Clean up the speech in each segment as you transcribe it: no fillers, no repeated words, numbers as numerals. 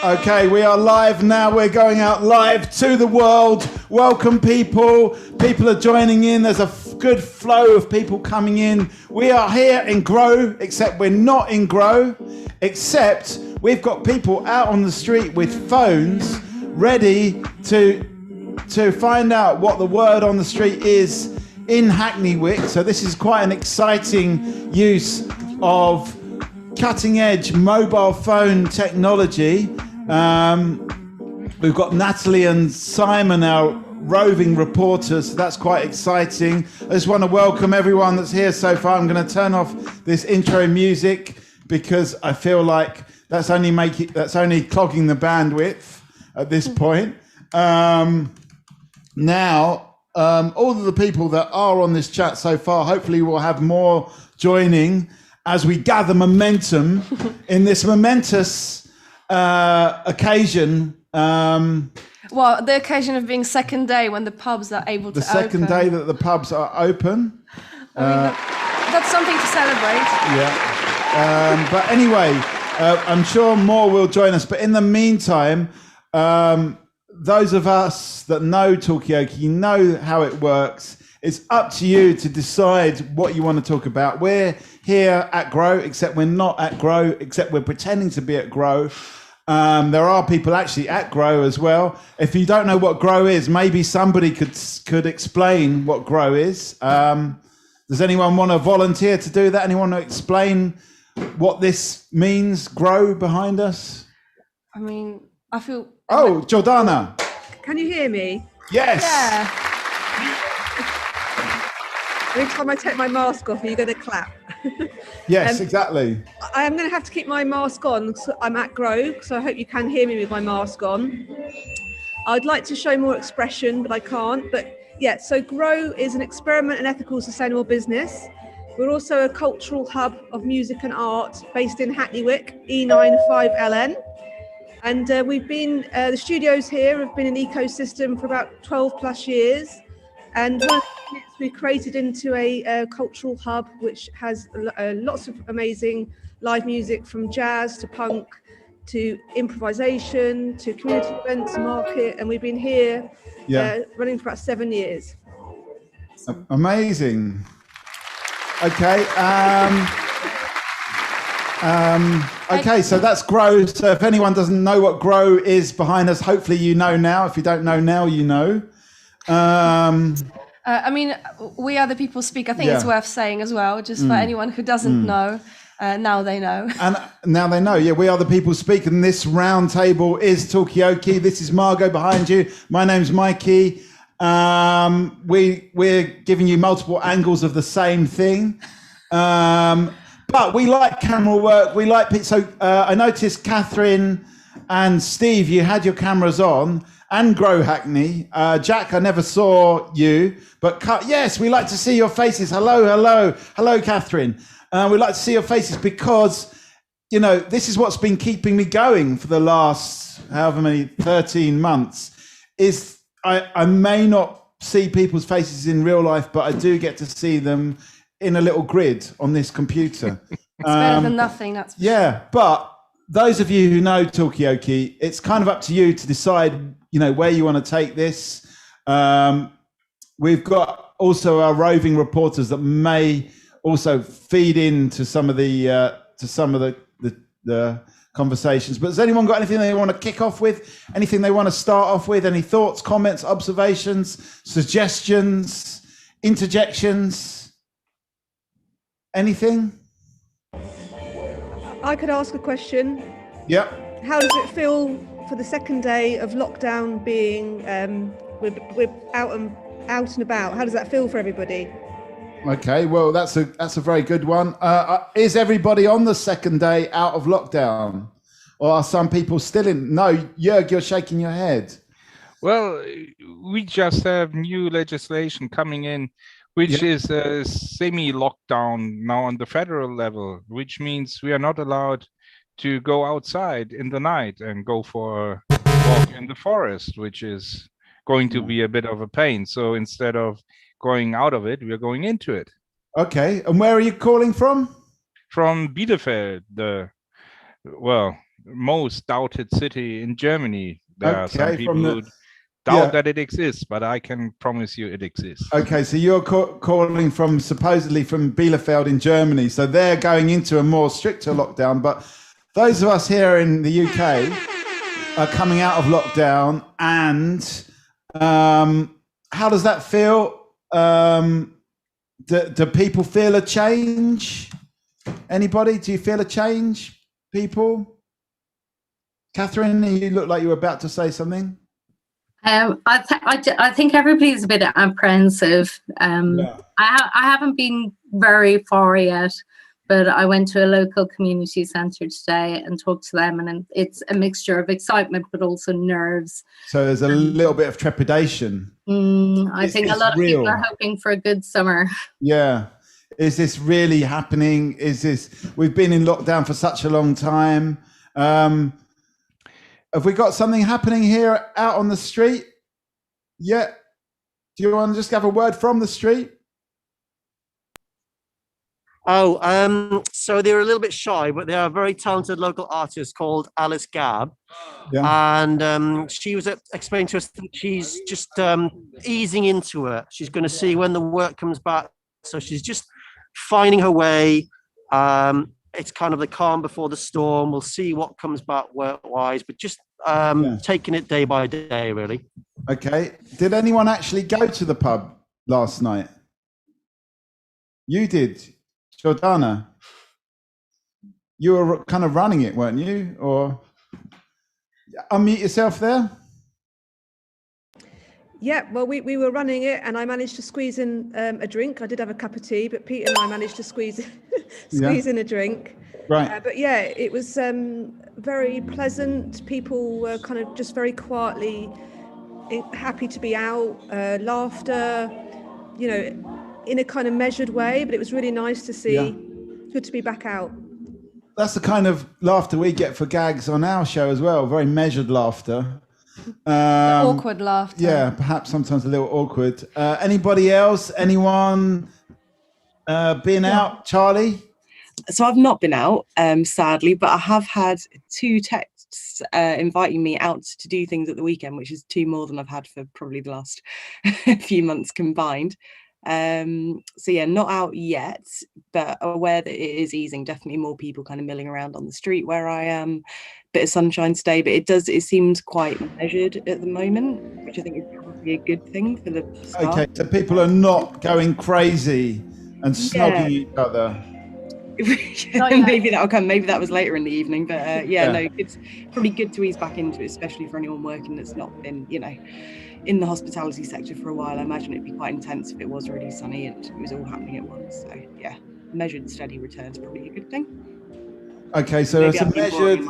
Okay, we are live now. We're going out live to the world. Welcome, people. People are joining in. There's a good flow of people coming in. We are here in Grow, except we're not in Grow, except we've got people out on the street with phones ready to find out what the word on the street is in Hackney Wick. So this is quite an exciting use of cutting-edge mobile phone technology. We've got Natalie and Simon, our roving reporters, so that's quite exciting. I just want to welcome everyone that's here so far. I'm going to turn off this intro music because I feel like that's only clogging the bandwidth at this point. Now, all of the people that are on this chat so far, hopefully we'll have more joining as we gather momentum in this momentous occasion. Well, the occasion of being second day when the pubs are able to open. The second day that the pubs are open. I mean, that's something to celebrate. Yeah. But anyway, I'm sure more will join us. But in the meantime, those of us that know Talkaoke, you know how it works. It's up to you to decide what you want to talk about. We're here at Grow, except we're not at Grow, except we're pretending to be at Grow. There are people actually at Grow as well. If you don't know what Grow is, maybe somebody could explain what Grow is. Does anyone want to volunteer to do that? Anyone want to explain what this means, Grow, behind us? I mean, I feel... Oh, Jordana. Can you hear me? Yes. Yeah. Every time I take my mask off, are you going to clap? Yes, exactly. I am going to have to keep my mask on. So I'm at Grow, so I hope you can hear me with my mask on. I'd like to show more expression, but I can't. But yeah, so Grow is an experiment in ethical, sustainable business. We're also a cultural hub of music and art based in Hackney Wick, E95LN. And we've been, the studios here have been an ecosystem for about 12 plus years. And one of the units we created into a cultural hub, which has lots of amazing live music, from jazz to punk to improvisation to community events, market. And we've been here running for about 7 years. Amazing. Okay. Okay, so that's Grow. So if anyone doesn't know what Grow is behind us, hopefully you know now. If you don't know now, you know. I mean, we are the People Speak. I think it's worth saying as well, just for anyone who doesn't know. Now they know. And now they know. Yeah, we are the People Speak, and this round table is Talkaoke. This is Margot behind you. My name's Mikey. We're giving you multiple angles of the same thing. But we like camera work. We like so. I noticed Catherine and Steve, you had your cameras on, and Grow Hackney. Jack, I never saw you, but yes, we like to see your faces. Hello, Catherine. We like to see your faces because, you know, this is what's been keeping me going for the last however many 13 months. Is I may not see people's faces in real life, but I do get to see them in a little grid on this computer. It's better than nothing, that's for sure. But those of you who know Talkaoke, it's kind of up to you to decide, you know, where you want to take this. We've got also our roving reporters that may also feed into some of the conversations. But has anyone got anything they want to kick off with? Anything they want to start off with? Any thoughts, comments, observations, suggestions, interjections? Anything? I could ask a question. Yep. How does it feel for the second day of lockdown being, we're out and about? How does that feel for everybody? Okay, well, that's a very good one. Is everybody on the second day out of lockdown? Or are some people still in? No, Jörg, you're shaking your head. Well, we just have new legislation coming in, which is a semi-lockdown now on the federal level, which means we are not allowed to go outside in the night and go for a walk in the forest, which is going to be a bit of a pain. So instead of going out of it, we're going into it. Okay, and where are you calling from? From Bielefeld, most doubted city in Germany. There are some Okay, people who doubt that it exists, but I can promise you it exists. Okay, so you're calling from supposedly from Bielefeld in Germany. So they're going into a more stricter lockdown. But those of us here in the UK are coming out of lockdown. And how does that feel? Do people feel a change? Anybody? Do you feel a change, people? Catherine, you look like you were about to say something. I think everybody's a bit apprehensive. I haven't been very far yet, but I went to a local community centre today and talked to them, and it's a mixture of excitement but also nerves. So there's a little bit of trepidation. I think a lot of people are hoping for a good summer. Yeah. Is this really happening? We've been in lockdown for such a long time. Have we got something happening here out on the street? Yeah. Do you want to just have a word from the street? So they're a little bit shy, but they are a very talented local artist called Alice Gabb. Yeah. And she was explaining to us that she's just easing into it. She's going to see when the work comes back. So she's just finding her way. It's kind of the calm before the storm. We'll see what comes back work-wise, but just taking it day by day, really. Okay. Did anyone actually go to the pub last night? You did, Jordana. You were kind of running it, weren't you? Or unmute yourself there. Yeah, well, we were running it, and I managed to squeeze in a drink. I did have a cup of tea, but Pete and I managed to squeeze in a drink. Right. But yeah, it was very pleasant. People were kind of just very quietly happy to be out, laughter, in a kind of measured way. But it was really nice to see. Yeah. Good to be back out. That's the kind of laughter we get for gags on our show as well. Very measured laughter. Awkward laughter. Yeah, perhaps sometimes a little awkward. Anybody else? Anyone been out? Charlie? So I've not been out, sadly, but I have had 2 texts inviting me out to do things at the weekend, which is 2 more than I've had for probably the last few months combined. So yeah, not out yet, but aware that it is easing. Definitely more people kind of milling around on the street where I am. Bit of sunshine today, but it seems quite measured at the moment, which I think is probably a good thing for the start. Okay, so people are not going crazy and snogging each other. Maybe that'll come. Maybe that was later in the evening, but no, it's probably good to ease back into it, especially for anyone working that's not been, in the hospitality sector for a while. I imagine it'd be quite intense if it was really sunny and it was all happening at once. So yeah, measured, steady returns probably a good thing. Okay, so it's a measured.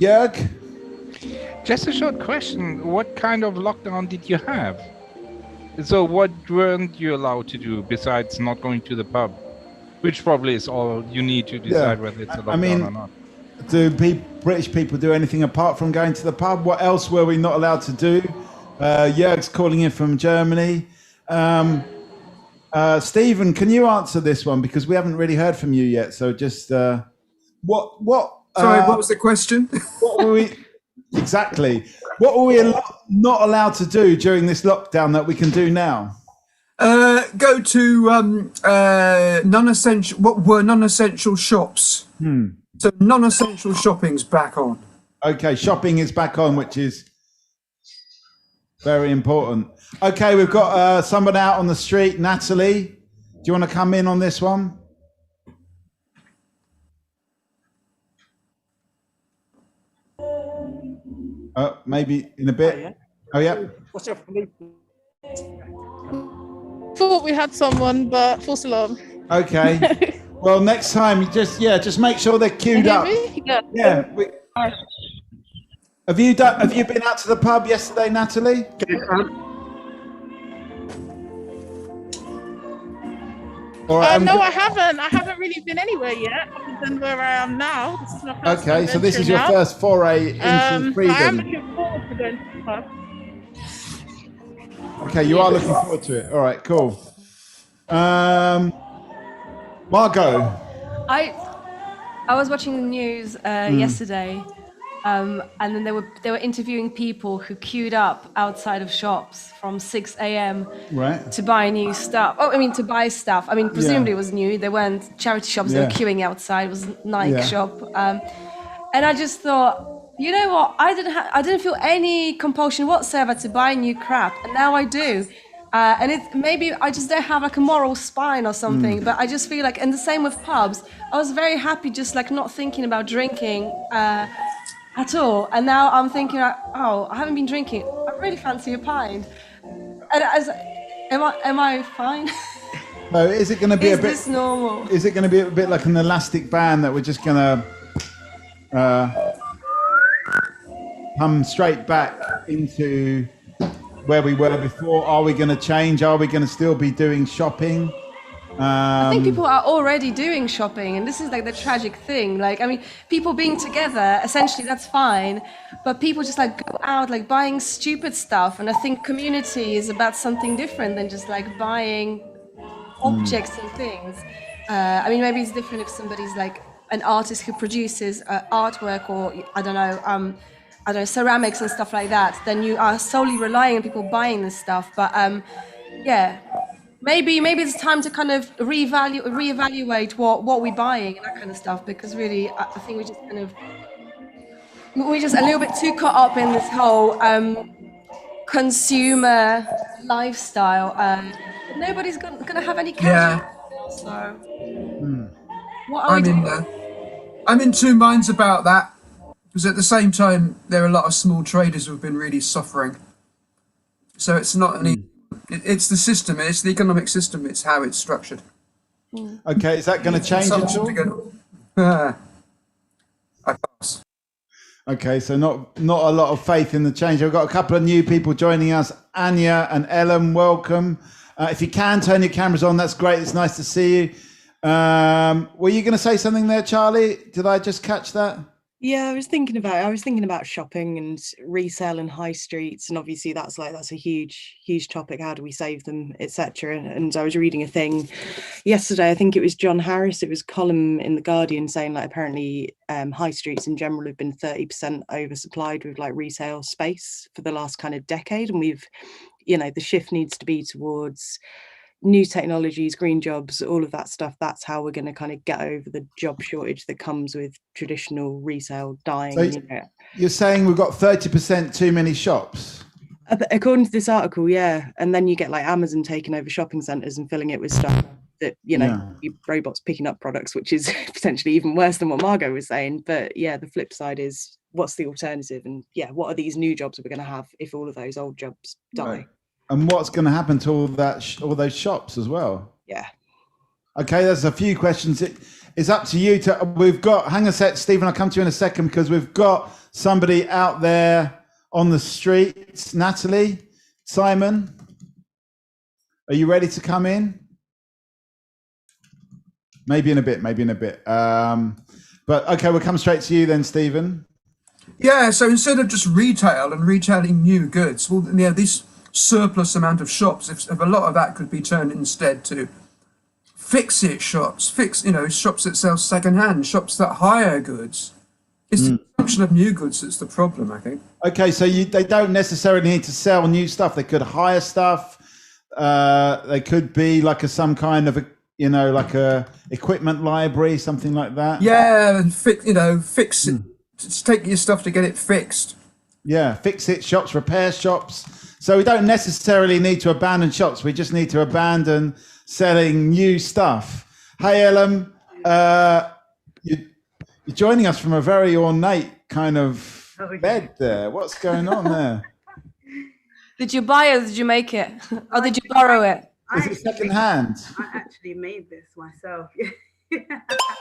Jörg? Just a short question. What kind of lockdown did you have? So what weren't you allowed to do besides not going to the pub? Which probably is all you need to decide whether it's a lockdown or not. Do British people do anything apart from going to the pub? What else were we not allowed to do? Jörg's calling in from Germany. Stephen, can you answer this one? Because we haven't really heard from you yet. So just... Sorry, what was the question? What were we What were we not allowed to do during this lockdown that we can do now? Go to non-essential. What were non-essential shops? So non-essential shopping's back on. Okay, shopping is back on, which is very important. Okay, we've got someone out on the street. Natalie, do you want to come in on this one? Maybe in a bit. Oh, yeah. What's up? Thought we had someone, but false alarm. Okay. Well, next time, just make sure they're queued up. Yeah. Have you been out to the pub yesterday, Natalie? No, I haven't. I haven't really been anywhere yet, other than where I am now. This is my first Okay, so this is your first foray into freedom. I am looking forward to going to the pub. Okay, you are looking forward to it. All right, cool. Margot. I was watching the news yesterday, and then they were interviewing people who queued up outside of shops from 6 a.m. Right. to buy new stuff. Oh, I mean, to buy stuff. I mean, presumably it was new. They weren't charity shops. They were queuing outside. It was a Nike shop. And I just thought, you know what? I didn't feel any compulsion whatsoever to buy new crap, and now I do. And it's maybe I just don't have like a moral spine or something, but I just feel like, and the same with pubs. I was very happy just like not thinking about drinking at all, and now I'm thinking, like, oh, I haven't been drinking. I really fancy a pint. And am I fine? So is it going to be Is this normal? Is it going to be a bit like an elastic band that we're just going to come straight back into where we were before? Are we going to change? Are we going to still be doing shopping? I think people are already doing shopping, and this is like the tragic thing. Like, I mean, people being together, essentially, that's fine, but people just like go out like buying stupid stuff, and I think community is about something different than just like buying objects and things. I mean, maybe it's different if somebody's like an artist who produces artwork, or I don't know, ceramics and stuff like that, then you are solely relying on people buying this stuff. But yeah, maybe it's time to kind of reevaluate what we're buying and that kind of stuff, because really I think we're just a little bit too caught up in this whole consumer lifestyle. Nobody's gonna have any cash. So what are we doing? I'm in two minds about that. Because at the same time, there are a lot of small traders who've been really suffering. So it's not it's the system, it's the economic system, it's how it's structured. Okay, is that going to change at all? I pass. Okay, so not a lot of faith in the change. I've got a couple of new people joining us. Anya and Ellen, welcome. If you can turn your cameras on, that's great. It's nice to see you. Were you going to say something there, Charlie? Did I just catch that? Yeah, I was thinking about shopping and resale and high streets, and obviously that's a huge topic. How do we save them, etc. And I was reading a thing yesterday. I think it was John Harris. It was a column in the Guardian saying like apparently high streets in general have been 30% oversupplied with like resale space for the last kind of decade, and we've, you know, the shift needs to be towards new technologies, green jobs, all of that stuff. That's how we're going to kind of get over the job shortage that comes with traditional resale dying. So you're saying we've got 30% too many shops? According to this article, yeah. And then you get like Amazon taking over shopping centres and filling it with stuff that, you know, robots picking up products, which is potentially even worse than what Margot was saying. But yeah, the flip side is, what's the alternative? And yeah, what are these new jobs we're going to have if all of those old jobs die? Right. And what's going to happen to all those shops as well? Yeah. Okay, there's a few questions. It's up to you to. We've got. Hang a sec, Stephen. I'll come to you in a second because we've got somebody out there on the streets. Natalie, Simon, are you ready to come in? Maybe in a bit. But okay, we'll come straight to you then, Stephen. Yeah. So instead of just retail and retailing new goods, well, yeah, this surplus amount of shops, if a lot of that could be turned instead to fix-it shops, shops that sell second-hand, shops that hire goods. It's the production of new goods that's the problem, I think. Okay, so they don't necessarily need to sell new stuff. They could hire stuff. They could be like some kind of like a equipment library, something like that. Yeah, and fix it. Just take your stuff to get it fixed. Yeah, fix-it shops, repair shops. So we don't necessarily need to abandon shops. We just need to abandon selling new stuff. Hey, Ellen, you're joining us from a very ornate kind of bed there. What's going on there? Did you buy it or did you make it? Or did you borrow it? Is it second hand? I actually made this myself. You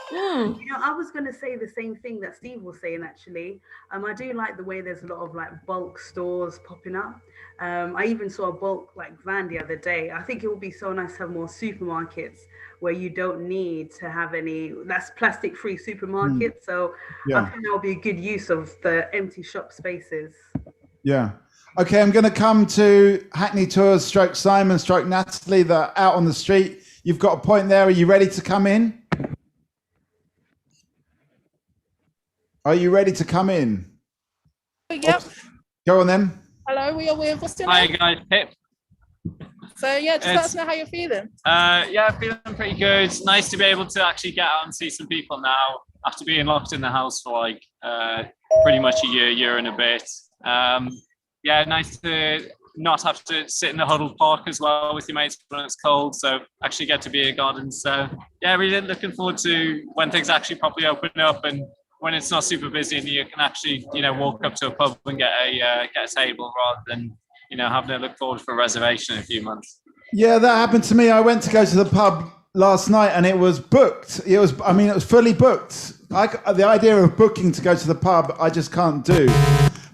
know, I was going to say the same thing that Steve was saying, actually. I do like the way there's a lot of like bulk stores popping up. I even saw a bulk like van the other day. I think it would be so nice to have more supermarkets where you don't need to have that's plastic free supermarket. So I think that would be a good use of the empty shop spaces. Yeah. Okay, I'm going to come to Hackney Tours / Simon / Natalie that are out on the street. You've got a point there. Are you ready to come in? Are you ready to come in? Yep. Go on then. Hello, we are with. What's your Hi name? guys, Pip. So yeah, just let us know how you're feeling. Yeah, feeling pretty good. It's nice to be able to actually get out and see some people now after being locked in the house for like pretty much a year and a bit. Yeah, nice to not have to sit in the huddled park as well with your mates when it's cold. So actually get to be a garden. So yeah, really looking forward to when things actually properly open up and when it's not super busy and you can actually, walk up to a pub and get a table rather than, having to look forward for a reservation in a few months. Yeah, that happened to me. I went to go to the pub last night and it was booked. It was fully booked. The idea of booking to go to the pub, I just can't do.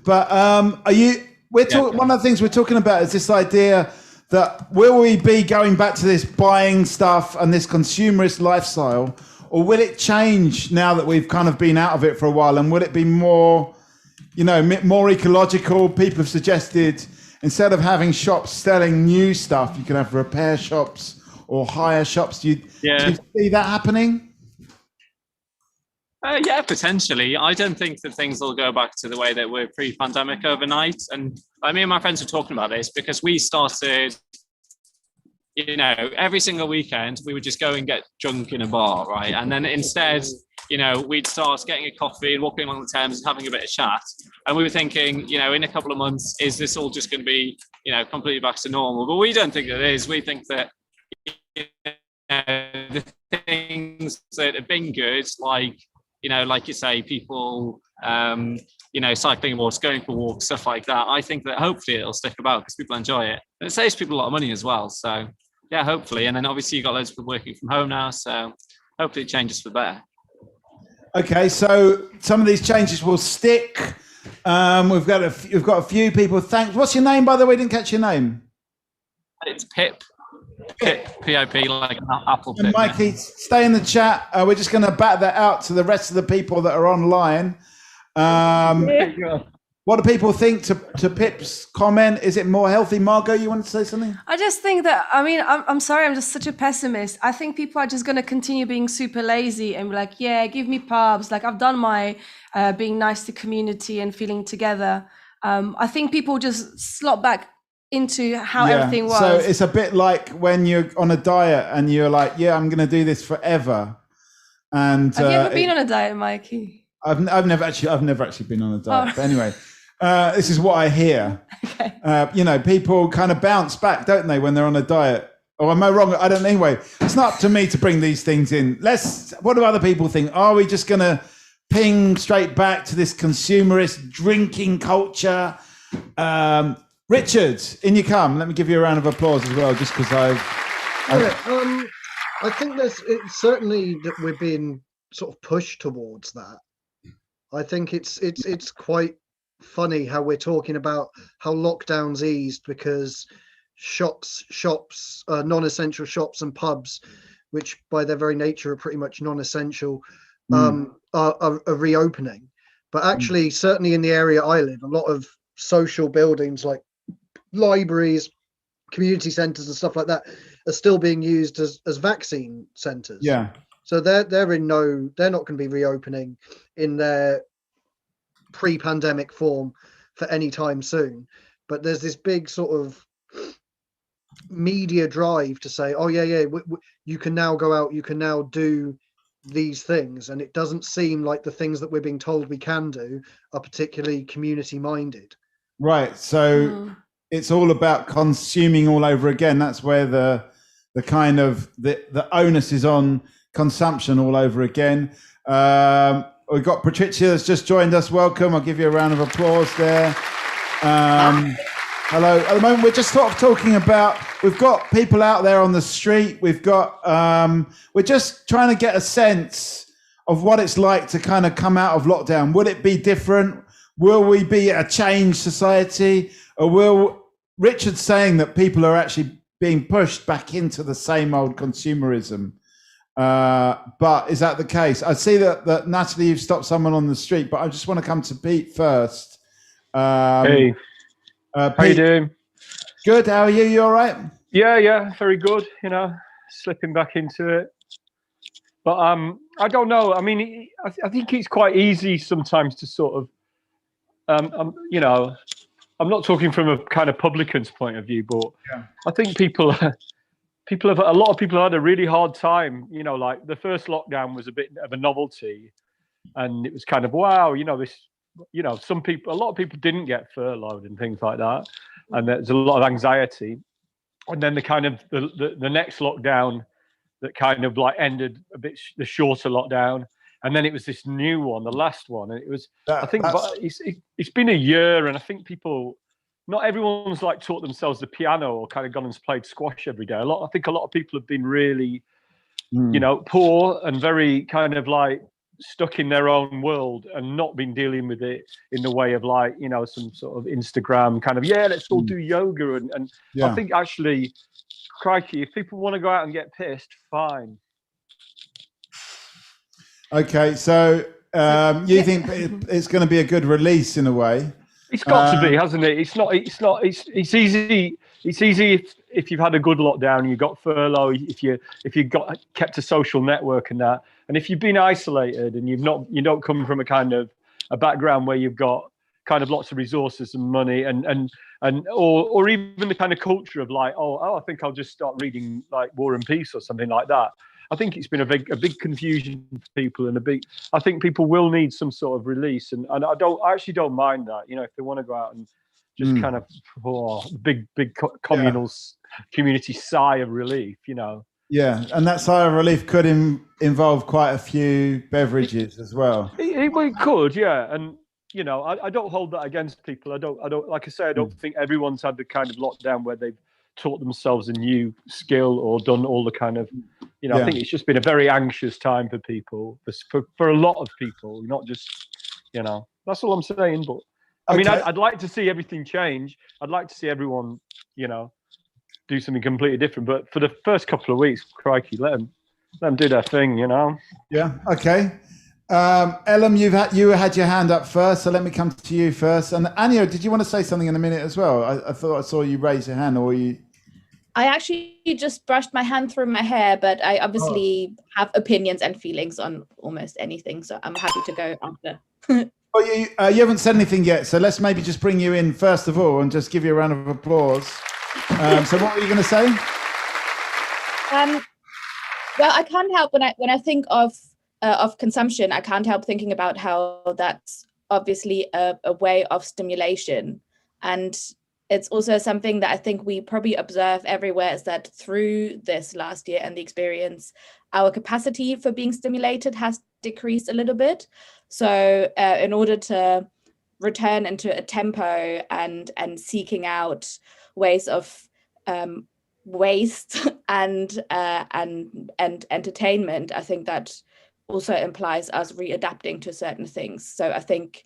But one of the things we're talking about is this idea that will we be going back to this buying stuff and this consumerist lifestyle, or will it change now that we've kind of been out of it for a while? And will it be more, more ecological? People have suggested instead of having shops selling new stuff, you can have repair shops or hire shops. Do you see that happening? Yeah, potentially. I don't think that things will go back to the way that were pre-pandemic overnight. And me and my friends were talking about this because we started, every single weekend we would just go and get drunk in a bar, right? And then instead, we'd start getting a coffee and walking along the Thames and having a bit of chat. And we were thinking, in a couple of months, is this all just going to be, completely back to normal? But we don't think it is. We think that the things that have been good, like you say, people, cycling walks, going for walks, stuff like that. I think that hopefully it'll stick about because people enjoy it. And it saves people a lot of money as well. So yeah, hopefully. And then obviously you've got loads of people working from home now. So hopefully it changes for the better. Okay, so some of these changes will stick. We've got a few people. Thanks. What's your name, by the way? Didn't catch your name. It's Pip. Pip, P-O-P, like an apple pip. And Mikey, stay in the chat. We're just going to bat that out to the rest of the people that are online. What do people think to Pip's comment? Is it more healthy? Margot, you want to say something? I just think that, I'm sorry, I'm just such a pessimist. I think people are just going to continue being super lazy and be like, yeah, give me pubs. Like I've done my being nice to community and feeling together. I think people just slot back into how everything was. So it's a bit like when you're on a diet and you're like, yeah, I'm going to do this forever. And have you ever been on a diet, Mikey? I've never actually been on a diet. But anyway, this is what I hear. Okay. People kind of bounce back, don't they, when they're on a diet? Or am I wrong? I don't know. Anyway, it's not up to me to bring these things in. What do other people think? Are we just going to ping straight back to this consumerist drinking culture? Richard, in you come. Let me give you a round of applause as well, just because I think it's certainly that we're being sort of pushed towards that. I think it's quite funny how we're talking about how lockdowns eased because shops, non-essential shops and pubs, which by their very nature are pretty much non-essential, are reopening. But actually, certainly in the area I live, a lot of social buildings like libraries, community centres and stuff like that are still being used as vaccine centres. Yeah. So they're not going to be reopening in their pre-pandemic form for any time soon. But there's this big sort of media drive to say, oh yeah, you can now go out, you can now do these things, and it doesn't seem like the things that we're being told we can do are particularly community minded. Right. So it's all about consuming all over again. That's where the kind of the onus is on consumption all over again. We've got Patricia that's just joined us. Welcome. I'll give you a round of applause there. Hello. At the moment, we're just sort of talking about, we've got people out there on the street. We've got, we're just trying to get a sense of what it's like to kind of come out of lockdown. Will it be different? Will we be a changed society? Or will Richard's saying that people are actually being pushed back into the same old consumerism? But is that the case? I see that Natalie, you've stopped someone on the street, but I just want to come to Pete first. Hey, Pete, how you doing? Good. How are you? You all right? Yeah, very good. Slipping back into it. But I don't know. I mean, I think it's quite easy sometimes to sort of, you know, I'm not talking from a kind of publican's point of view, but I think a lot of people have had a really hard time. You know, like the first lockdown was a bit of a novelty, and it was kind of wow, you know, this, you know, a lot of people didn't get furloughed and things like that, and there's a lot of anxiety. And then the next lockdown that kind of like ended a bit the shorter lockdown, and then it was this new one, the last one, and it was it's been a year, and I think not everyone's like taught themselves the piano or kind of gone and played squash every day. I think a lot of people have been really you know, poor and very kind of like stuck in their own world and not been dealing with it in the way of like, you know, some sort of Instagram kind of let's all do yoga and I think actually, crikey, if people want to go out and get pissed, fine. Okay, so you think it's going to be a good release in a way? It's got to be, hasn't it? It's easy. It's easy if you've had a good lockdown, you got furlough, if you got kept a social network and that, and if you've been isolated and you don't come from a kind of a background where you've got kind of lots of resources and money or even the kind of culture of like, oh, I think I'll just start reading like War and Peace or something like that. I think it's been a big confusion for people, and I think people will need some sort of release, and I actually don't mind that. You know, if they want to go out and just kind of big communal community sigh of relief, you know. Yeah, and that sigh of relief could involve quite a few beverages as well. It could, yeah, and you know, I don't hold that against people. I don't like I say, I don't think everyone's had the kind of lockdown where they've taught themselves a new skill or done all the kind of, you know, I think it's just been a very anxious time for people, for a lot of people, not just, you know, that's all I'm saying. But I mean, I'd like to see everything change. I'd like to see everyone, you know, do something completely different. But for the first couple of weeks, crikey, let them do their thing, you know. Yeah. Okay. Ellen, you had your hand up first, so let me come to you first. And Anya, did you want to say something in a minute as well? I thought I saw you raise your hand, or you. I actually just brushed my hand through my hair, but I obviously have opinions and feelings on almost anything, so I'm happy to go after. Well, you haven't said anything yet, so let's maybe just bring you in first of all and just give you a round of applause. So what were you going to say? Well, I can't help when I think of consumption, I can't help thinking about how that's obviously a way of stimulation, and it's also something that I think we probably observe everywhere, is that through this last year and the experience, our capacity for being stimulated has decreased a little bit. So in order to return into a tempo and seeking out ways of waste and entertainment, I think that also implies us readapting to certain things. So I think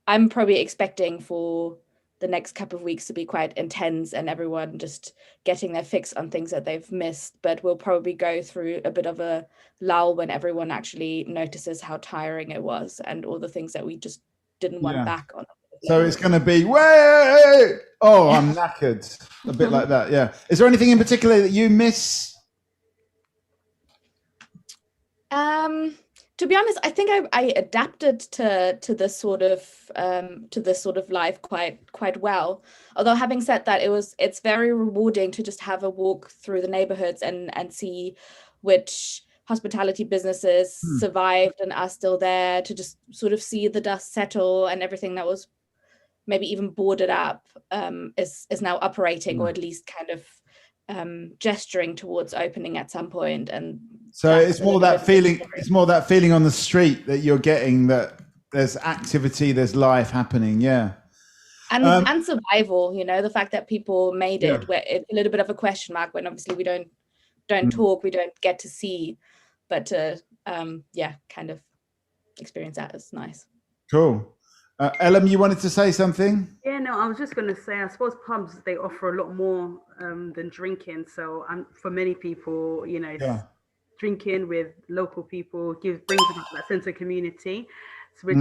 I'm probably expecting for the next couple of weeks to be quite intense and everyone just getting their fix on things that they've missed, but we'll probably go through a bit of a lull when everyone actually notices how tiring it was and all the things that we just didn't want back on. So it's going to be, way, oh, I'm knackered, a bit like that, yeah. Is there anything in particular that you miss? To be honest, I think I adapted to this sort of life quite well. Although having said that, it's very rewarding to just have a walk through the neighborhoods and see which hospitality businesses survived and are still there, to just sort of see the dust settle and everything that was maybe even boarded up is now operating, or at least kind of gesturing towards opening at some point. And so it's more that feeling. It's more that feeling on the street that you're getting, that there's activity, there's life happening. Yeah. And survival, you know, the fact that people made it, where it's a little bit of a question mark when obviously we don't talk, we don't get to see, but to kind of experience that is nice. Cool. Ellen, you wanted to say something? Yeah, no, I was just going to say, I suppose pubs, they offer a lot more than drinking. So for many people, you know, drinking with local people brings about that sense of community, which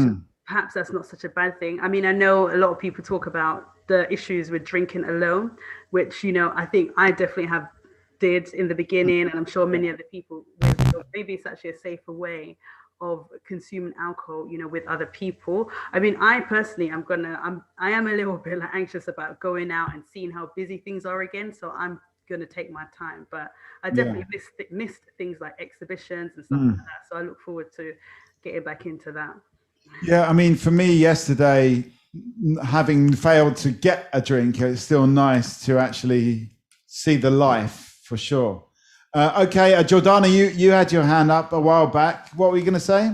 perhaps that's not such a bad thing. I mean, I know a lot of people talk about the issues with drinking alone, which, you know, I think I definitely have did in the beginning, and I'm sure many other people will. So maybe it's actually a safer way of consuming alcohol, you know, with other people. I mean, I personally I am a little bit like anxious about going out and seeing how busy things are again. So I'm gonna take my time, but I definitely missed things like exhibitions and stuff like that. So I look forward to getting back into that. Yeah, I mean, for me yesterday, having failed to get a drink, it's still nice to actually see the life for sure. Okay, Jordana, you had your hand up a while back. What were you going to say?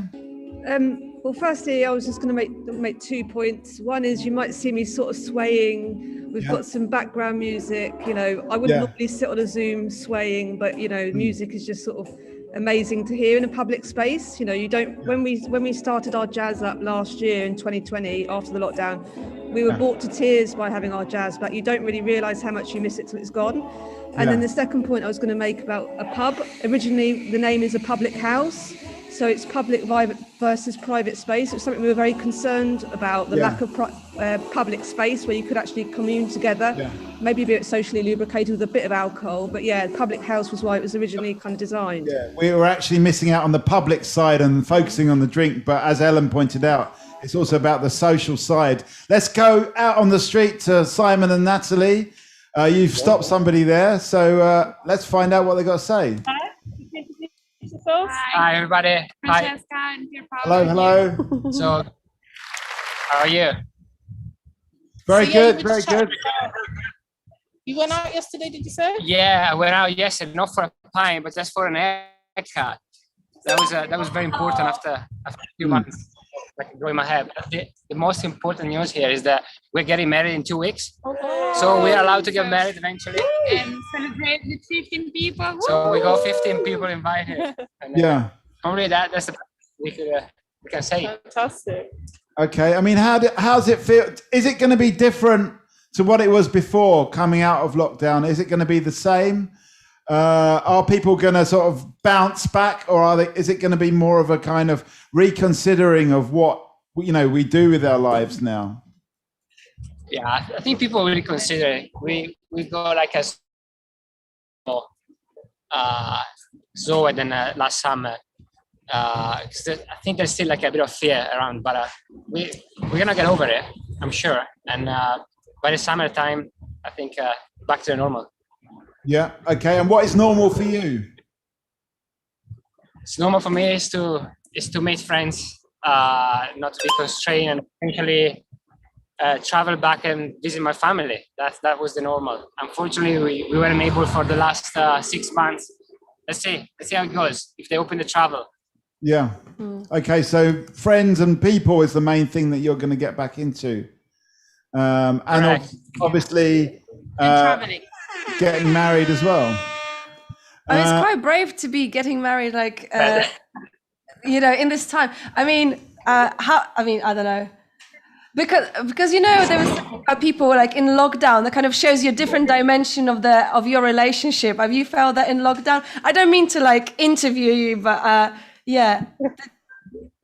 Well, firstly, I was just going to make 2 points. One is you might see me sort of swaying. We've got some background music. You know, I wouldn't normally sit on a Zoom swaying, but you know, music is just sort of amazing to hear in a public space. You know, you don't. When we started our jazz up last year in 2020 after the lockdown, we were brought to tears by having our jazz back. You don't really realise how much you miss it till it's gone. And then the second point I was going to make about a pub. Originally, the name is a public house. So it's public versus private space. It's something we were very concerned about, the lack of public space where you could actually commune together, maybe a bit socially lubricated with a bit of alcohol. But yeah, public house was why it was originally kind of designed. Yeah, we were actually missing out on the public side and focusing on the drink. But as Ellen pointed out, it's also about the social side. Let's go out on the street to Simon and Natalie. You've stopped somebody there. So let's find out what they got to say. Hi everybody. Hi. Hello. So, how are you? Very good, very good. You went out yesterday, did you say? Yeah, I went out yesterday, not for a pint, but just for an haircut. That was very important after a few months, like growing my hair. But the most important news here is that we're getting married in 2 weeks. So we're allowed to get married eventually. And celebrate with 15 people. So we got 15 people invited. And, probably that's the best we can say. Fantastic. Okay, I mean, how's it feel? Is it going to be different to what it was before coming out of lockdown? Is it going to be the same? Are people going to sort of bounce back, or is it going to be more of a kind of reconsidering of what we do with our lives now? Yeah, I think people will reconsider. We go like a slower than last summer. I think there's still like a bit of fear around, but we're gonna get over it, I'm sure. And by the summertime, I think back to the normal. Yeah. Okay. And what is normal for you? It's normal for me is to meet friends, not to be constrained, and eventually travel back and visit my family. That was the normal. Unfortunately, we weren't able for the last 6 months. Let's see how it goes if they open the travel. Yeah. Okay. So friends and people is the main thing that you're going to get back into, and obviously traveling. Getting married as well. It's quite brave to be getting married, like in this time. I mean, I don't know, because there was people like in lockdown that kind of shows you a different dimension of your relationship. Have you felt that in lockdown? I don't mean to like interview you, but yeah.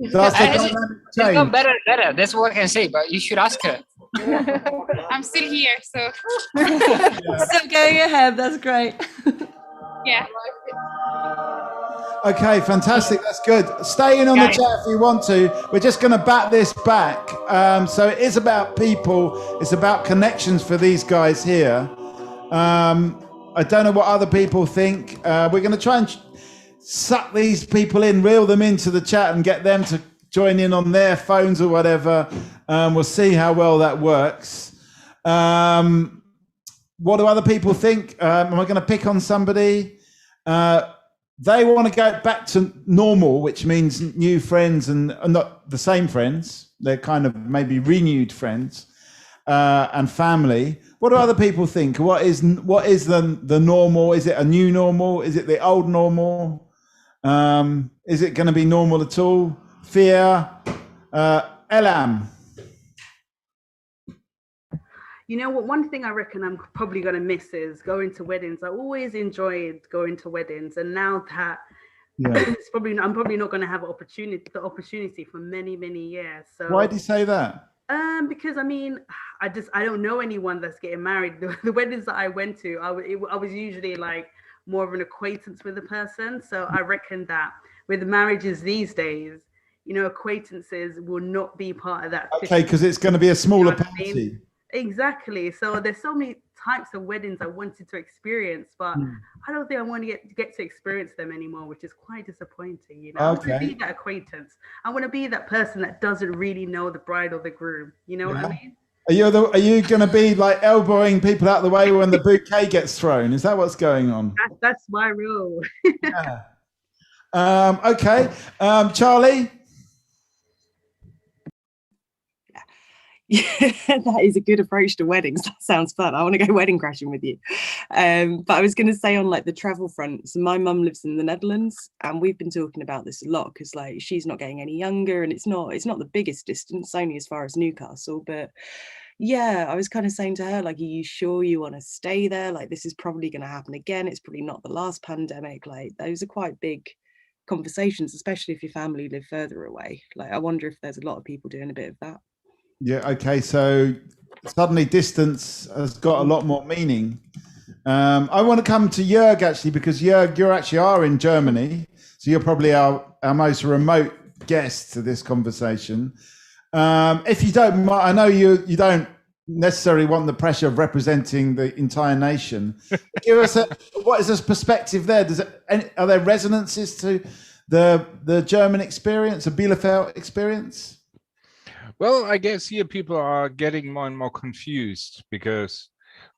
It's gone better and better. That's what I can say. But you should ask her. I'm still here, so still going ahead. That's great. Yeah. Okay, fantastic. That's good. Stay in on the chat if you want to. We're just going to bat this back. So it is about people. It's about connections for these guys here. I don't know what other people think. We're going to try and suck these people in, reel them into the chat and get them to join in on their phones or whatever. We'll see how well that works. What do other people think? Am I going to pick on somebody? They want to go back to normal, which means new friends and not the same friends. They're kind of maybe renewed friends and family. What do other people think? What is the normal? Is it a new normal? Is it the old normal? Is it going to be normal at all? Fear? Elam? You know what? One thing I reckon I'm probably going to miss is going to weddings. I always enjoyed going to weddings, and now that I'm probably not going to have the opportunity for many years. So why do you say that? Because I mean, I don't know anyone that's getting married. The weddings that I went to, I was usually like more of an acquaintance with the person. So I reckon that with marriages these days, you know, acquaintances will not be part of that. Okay, because it's going to be a smaller You know party. I mean? Exactly. So there's so many types of weddings I wanted to experience, but I don't think I want to get to experience them anymore, which is quite disappointing. You know, I want to be that acquaintance. I want to be that person that doesn't really know the bride or the groom. You know what I mean? Are you going to be like elbowing people out of the way when the bouquet gets thrown? Is that what's going on? That's my rule. Okay, Charlie. Yeah, that is a good approach to weddings. That sounds fun. I want to go wedding crashing with you. But I was going to say on like the travel front, so my mum lives in the Netherlands, and we've been talking about this a lot because like she's not getting any younger, and it's not the biggest distance, only as far as Newcastle. But yeah, I was kind of saying to her, like, are you sure you want to stay there? Like, this is probably going to happen again. It's probably not the last pandemic. Like, those are quite big conversations, especially if your family live further away. Like, I wonder if there's a lot of people doing a bit of that. Yeah, okay, so suddenly distance has got a lot more meaning. I want to come to Jörg, actually, because Jörg, you actually are in Germany, so you're probably our most remote guest to this conversation. If you don't mind, I know you don't necessarily want the pressure of representing the entire nation. Give us what is this perspective there? Are there resonances to the German experience, the Bielefeld experience? Well, I guess here people are getting more and more confused because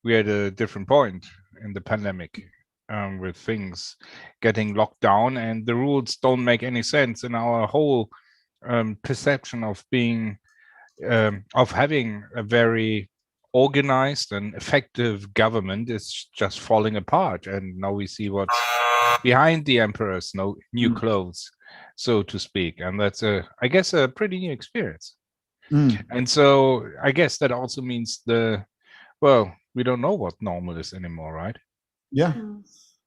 we're at a different point in the pandemic with things getting locked down and the rules don't make any sense, and our whole perception of being of having a very organized and effective government is just falling apart. And now we see what's behind the emperor's new clothes, so to speak, and that's I guess a pretty new experience. And so I guess that also means we don't know what normal is anymore, right? Yeah.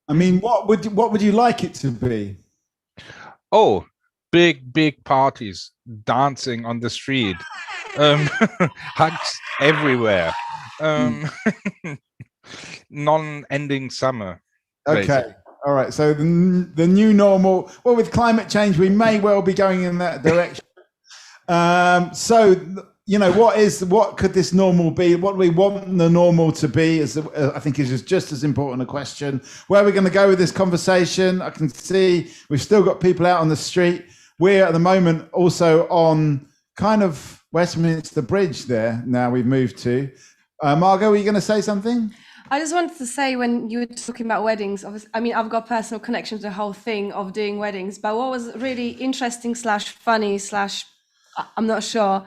I mean, what would you like it to be? Oh, big parties, dancing on the street, hugs everywhere, non-ending summer. Okay. Basically. All right. So the new normal. Well, with climate change, we may well be going in that direction. So, you know, what could this normal be? What do we want the normal to be? I think is just as important a question. Where are we going to go with this conversation? I can see we've still got people out on the street. We're at the moment also on kind of Westminster Bridge there. Now we've moved to. Margot, were you going to say something? I just wanted to say, when you were talking about weddings, I mean, I've got personal connection to the whole thing of doing weddings, but what was really interesting / funny / I'm not sure.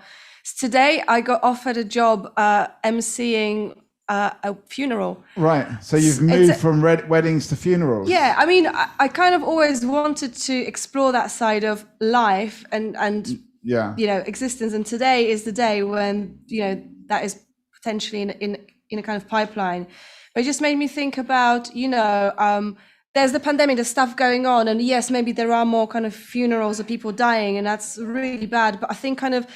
Today, I got offered a job emceeing a funeral. Right. So you've moved from weddings to funerals. Yeah. I mean, I kind of always wanted to explore that side of life and yeah, you know, existence. And today is the day when, you know, that is potentially in a kind of pipeline. But it just made me think about, you know, there's the pandemic, there's stuff going on, and yes, maybe there are more kind of funerals of people dying, and that's really bad. But I think kind of,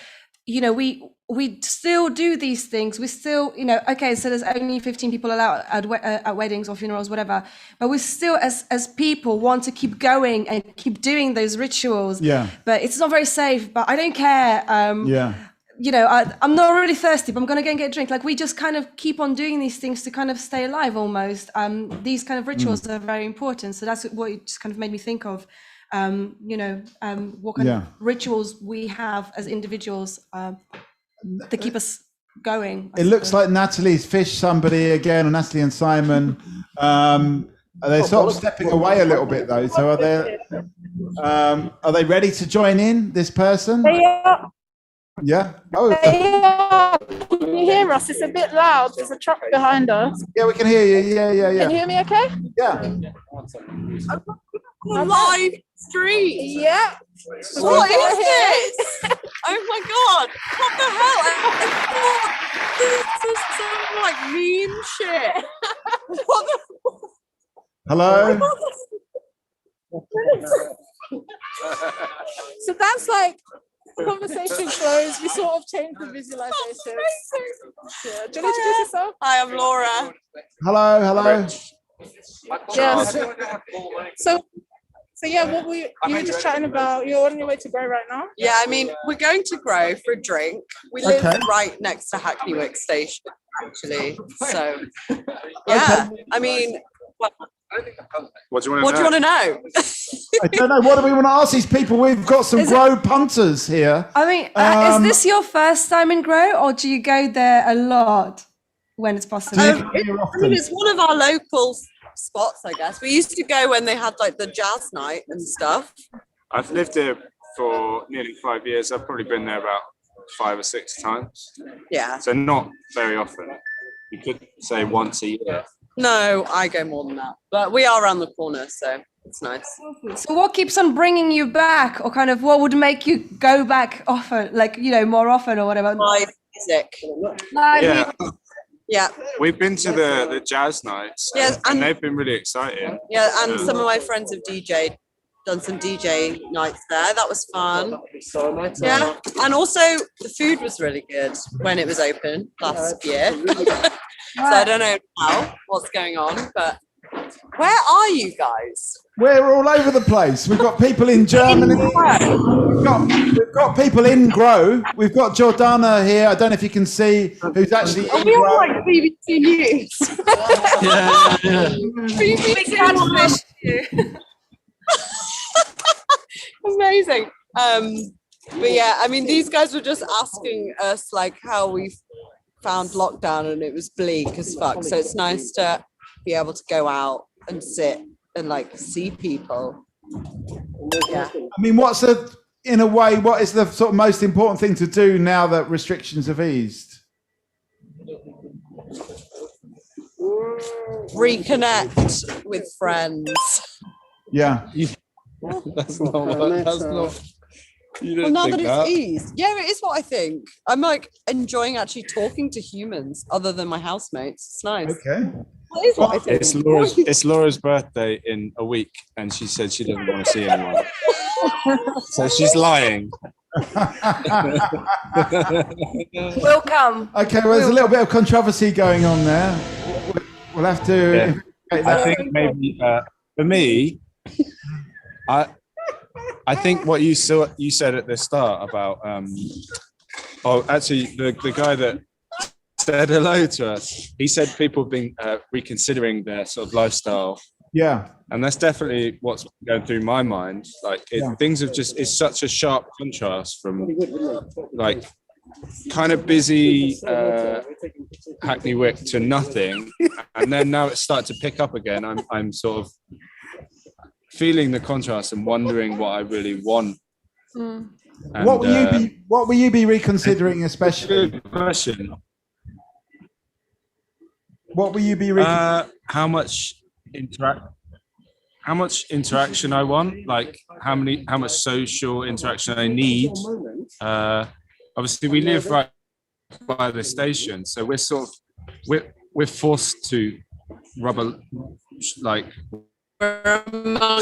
you know, we still do these things. We still, you know, okay, so there's only 15 people allowed at weddings or funerals, whatever. But we still, as people, want to keep going and keep doing those rituals. Yeah. But it's not very safe. But I don't care. Yeah. You know, I'm not really thirsty, but I'm going to go and get a drink. Like, we just kind of keep on doing these things to kind of stay alive almost. These kind of rituals are very important. So that's what it just kind of made me think of, you know, what kind of rituals we have as individuals to keep us going. It looks like Natalie's fished somebody again, Natalie and Simon. They're sort of stepping away a little bit though. So are they ready to join in, this person? Yeah. Yeah. Oh. Can you hear us? It's a bit loud. There's a truck behind us. Yeah, we can hear you. Yeah. Can you hear me okay? Yeah. Live street. Yeah. What is this? Oh my god! What the hell? This is some like mean shit. What the? Hello. So that's like conversation closed. We sort of changed the visualization. Yeah. Do you want to introduce yourself? Hi, I'm Laura. Hello. Yes. So yeah, what you were just chatting about, you're on your way to Grow right now? Yeah, I mean, we're going to Grow for a drink. We live right next to Hackney Wick station, actually. So, yeah, I mean, what do you want to know? I don't know. What do we want to ask these people? We've got some Grow punters here. I mean, is this your first time in Grow, or do you go there a lot when it's possible? I mean, it's one of our local spots, I guess. We used to go when they had like the jazz night and stuff. I've lived here for nearly 5 years. I've probably been there about 5 or 6 times. Yeah. So not very often. You could say once a year. No, I go more than that. But we are around the corner, so it's nice. So what keeps on bringing you back, or kind of what would make you go back often, like, you know, more often or whatever? Live music. Yeah. Yeah. We've been to the jazz nights, and they've been really exciting. Yeah, and some of my friends have done some DJ nights there. That was fun. Yeah, and also the food was really good when it was open last year. So I don't know now what's going on, but where are you guys? We're all over the place. We've got people in Germany. We've got people in Grow. We've got Jordana here. I don't know if you can see who's actually in we all Grow. like BBC News. BBC Amazing. But yeah, I mean, these guys were just asking us like how we found lockdown, and it was bleak as fuck. So it's nice to be able to go out and sit and like see people. Yeah. I mean, what is the sort of most important thing to do now that restrictions have eased? Reconnect with friends. Yeah. That's not. You Well, didn't now think that it's eased, yeah, it is what I think. I'm like enjoying actually talking to humans other than my housemates. It's nice. Okay. That is what I think. It's Laura's birthday in a week, and she said she doesn't want to see anyone. So she's lying. We'll come. Okay, well, there's a little bit of controversy going on there. We'll have to. Yeah. investigate I that. think maybe for me, I think what you said at the start about actually the guy that said hello to us, he said people have been reconsidering their sort of lifestyle. Yeah. And that's definitely what's going through my mind. Like things have just, it's such a sharp contrast from like kind of busy Hackney Wick to nothing. And then now it's starting to pick up again. I'm sort of feeling the contrast and wondering what I really want. Mm. And, what will you be reconsidering, especially? Good question. What will you be how much interaction I want, like how much social interaction I need. Obviously we live right by the station, so we're forced to rub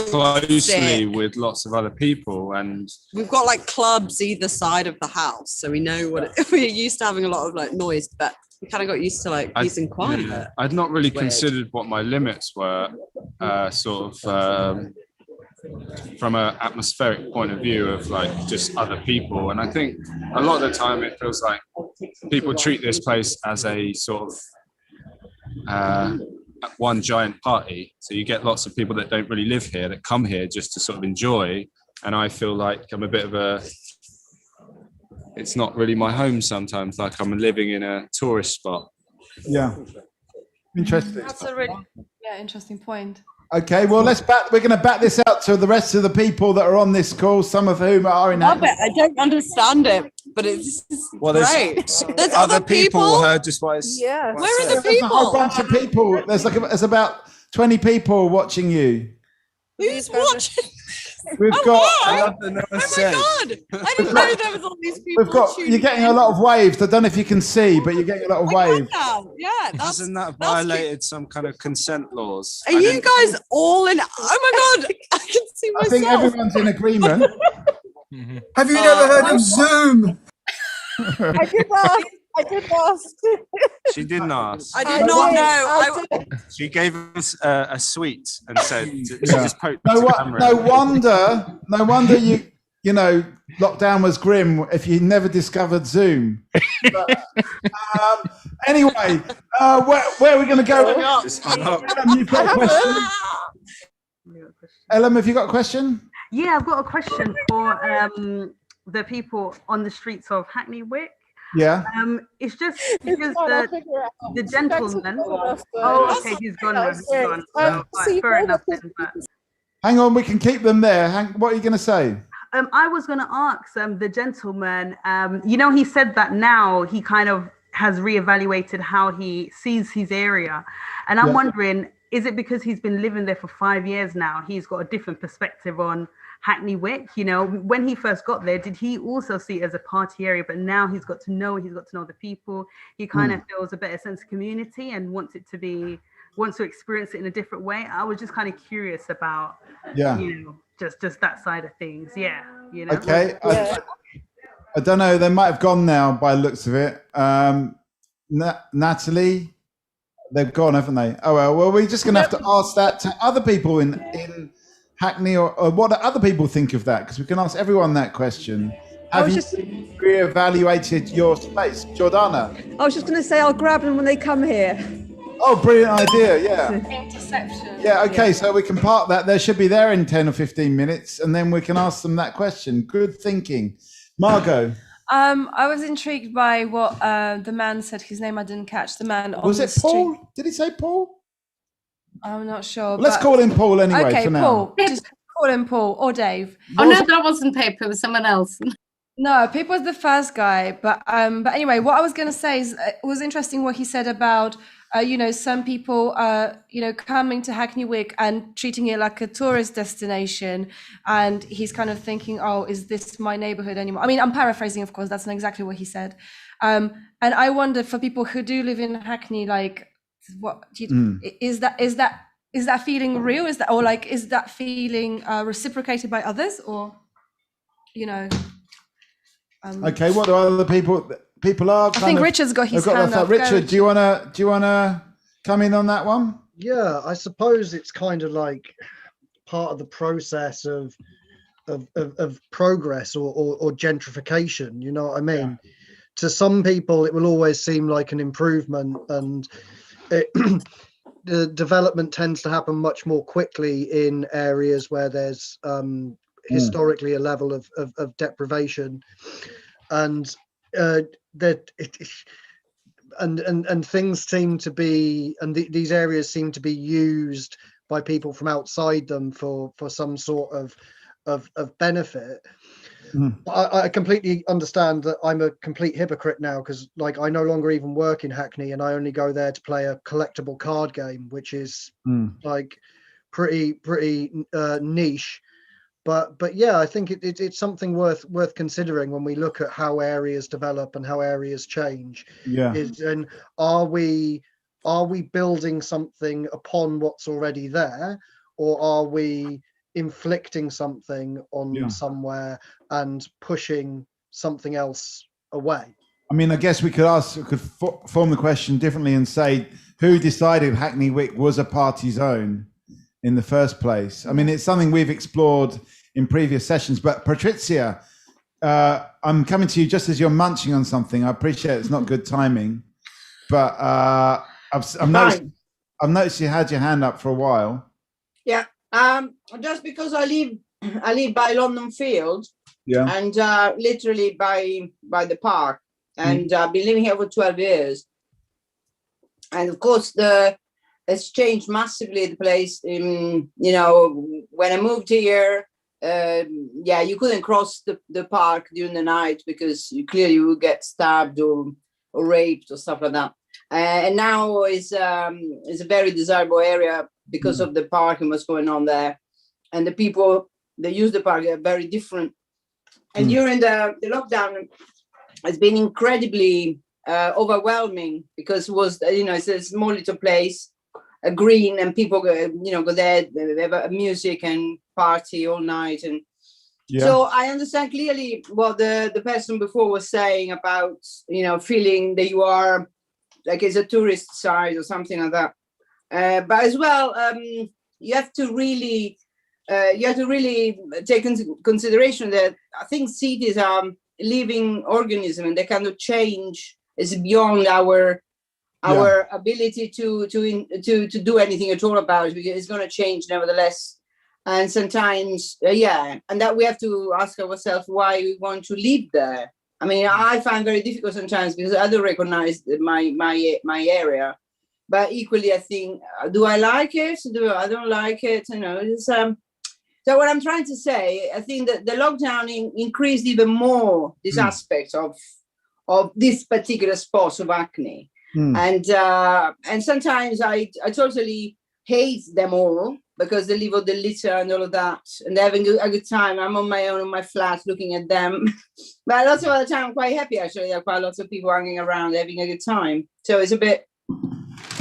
closely with lots of other people, and We've got like clubs either side of the house, so we know what we're used to having a lot of like noise, but we kind of got used to like peace and quiet. Yeah, I'd not really considered what my limits were, from an atmospheric point of view of like just other people. And I think a lot of the time it feels like people treat this place as a sort of one giant party. So you get lots of people that don't really live here that come here just to sort of enjoy. And I feel like I'm a bit of it's not really my home sometimes, like I'm living in a tourist spot. Yeah. Interesting. That's a really interesting point. Okay, well, we're going to back this out to the rest of the people that are on this call, some of whom are in. Love it. I don't understand it, but it's great. There's other people heard just what it's. Yeah. what Where I are the said. There's a whole people? bunch of people. There's about 20 people watching you. Who's watching? We've got. Oh my God! I didn't know there was all these people. You're getting a lot of waves. I don't know if you can see, but you're getting a lot of waves. Yeah, Hasn't that violated some kind of consent laws? Are you guys all in? Oh my God! I can see I myself. think everyone's in agreement. Have you never heard of Zoom? I I didn't ask. She didn't ask. I did not know. She gave us a sweet and said, she Yeah. just poked No, the camera. no wonder you know, lockdown was grim if you never discovered Zoom. But, anyway, where are we going to go? Ellen, you've got a question? Ellen, have you got a question? Yeah, I've got a question for the people on the streets of Hackney Wick. Yeah. It's just because the gentleman. Oh, okay, he's gone now. He's gone. Right, fair enough then, but. Hang on, we can keep them there. What are you going to say? I was going to ask the gentleman, you know, he said that now he kind of has reevaluated how he sees his area. And I'm wondering, is it because he's been living there for 5 years now? He's got a different perspective on Hackney Wick. You know, when he first got there, did he also see it as a party area? But now he's got to know the people. He kind of feels a better sense of community and wants to experience it in a different way. I was just kind of curious about, you know, just that side of things. Yeah, you know. Okay. I don't know. They might have gone now by the looks of it. Natalie, they've gone, haven't they? Oh well, we're just going to have to ask that to other people in Hackney, or what do other people think of that? Because we can ask everyone that question. Have you reevaluated your space, Jordana? I was just going to say I'll grab them when they come here. Oh, brilliant idea! Yeah. Interception. Yeah. Okay. So we can park that. They should be there in 10 or 15 minutes, and then we can ask them that question. Good thinking, Margot. I was intrigued by what the man said. His name I didn't catch. The man on Was the it Paul? street. Did he say Paul? I'm not sure. Well, let's call him Paul anyway. Okay, for now. Paul. Just call him Paul or Dave. Oh no, that wasn't Pip. It was someone else. No, Pip was the first guy. But anyway, what I was going to say is it was interesting what he said about you know, some people you know, coming to Hackney Wick and treating it like a tourist destination, and he's kind of thinking, oh, is this my neighborhood anymore? I mean, I'm paraphrasing, of course. That's not exactly what he said. And I wonder, for people who do live in Hackney, like, what do you, is that feeling real? Is that feeling reciprocated by others, or, you know? Okay, what do other people are? I think Richard's got his hand up. Richard, do you wanna come in on that one? Yeah, I suppose it's kind of like part of the process of progress or gentrification. You know what I mean? Yeah. To some people, it will always seem like an improvement, and the development tends to happen much more quickly in areas where there's historically a level of deprivation, and and things seem to be, and these areas seem to be used by people from outside them for some sort of benefit. I completely understand that I'm a complete hypocrite now, because like I no longer even work in Hackney, and I only go there to play a collectible card game, which is like pretty niche. But yeah, I think it's something worth considering when we look at how areas develop and how areas change. Yeah. And are we building something upon what's already there, or are we inflicting something on somewhere and pushing something else away? I mean, I guess we could form the question differently and say, who decided Hackney Wick was a party zone in the first place? I mean, it's something we've explored in previous sessions, but Patrizia, I'm coming to you just as you're munching on something. I appreciate it's not good timing, but I've noticed you had your hand up for a while. Yeah, just because I live by London Field, and literally by the park, and I've been living here for 12 years, and of course it's changed massively, the place. You know, when I moved here, you couldn't cross the park during the night because you would get stabbed or raped or stuff like that. And now it's a very desirable area because of the park and what's going on there. And the people that use the park are very different. And during the lockdown, it's been incredibly overwhelming, because it was, you know, it's a small little place, a green, and people go there, they have music and party all night. So I understand clearly what the person before was saying about, you know, feeling that you are like it's a tourist site or something like that. But as well, you have to really take into consideration that I think cities are living organism and they cannot change. It's beyond our ability to do anything at all about it, because it's going to change nevertheless. And sometimes, and that we have to ask ourselves why we want to live there. I mean, I find very difficult sometimes because I don't recognize my area, but equally, I think, do I like it? I don't like it? You know, it's, so what I'm trying to say, I think that the lockdown increased even more this aspect of this particular spot of Hackney, and sometimes I totally hate them all, because they leave all the litter and all of that, and they're having a good time. I'm on my own in my flat looking at them. But lots of other time, I'm quite happy, actually. There are quite lots of people hanging around having a good time. So it's a bit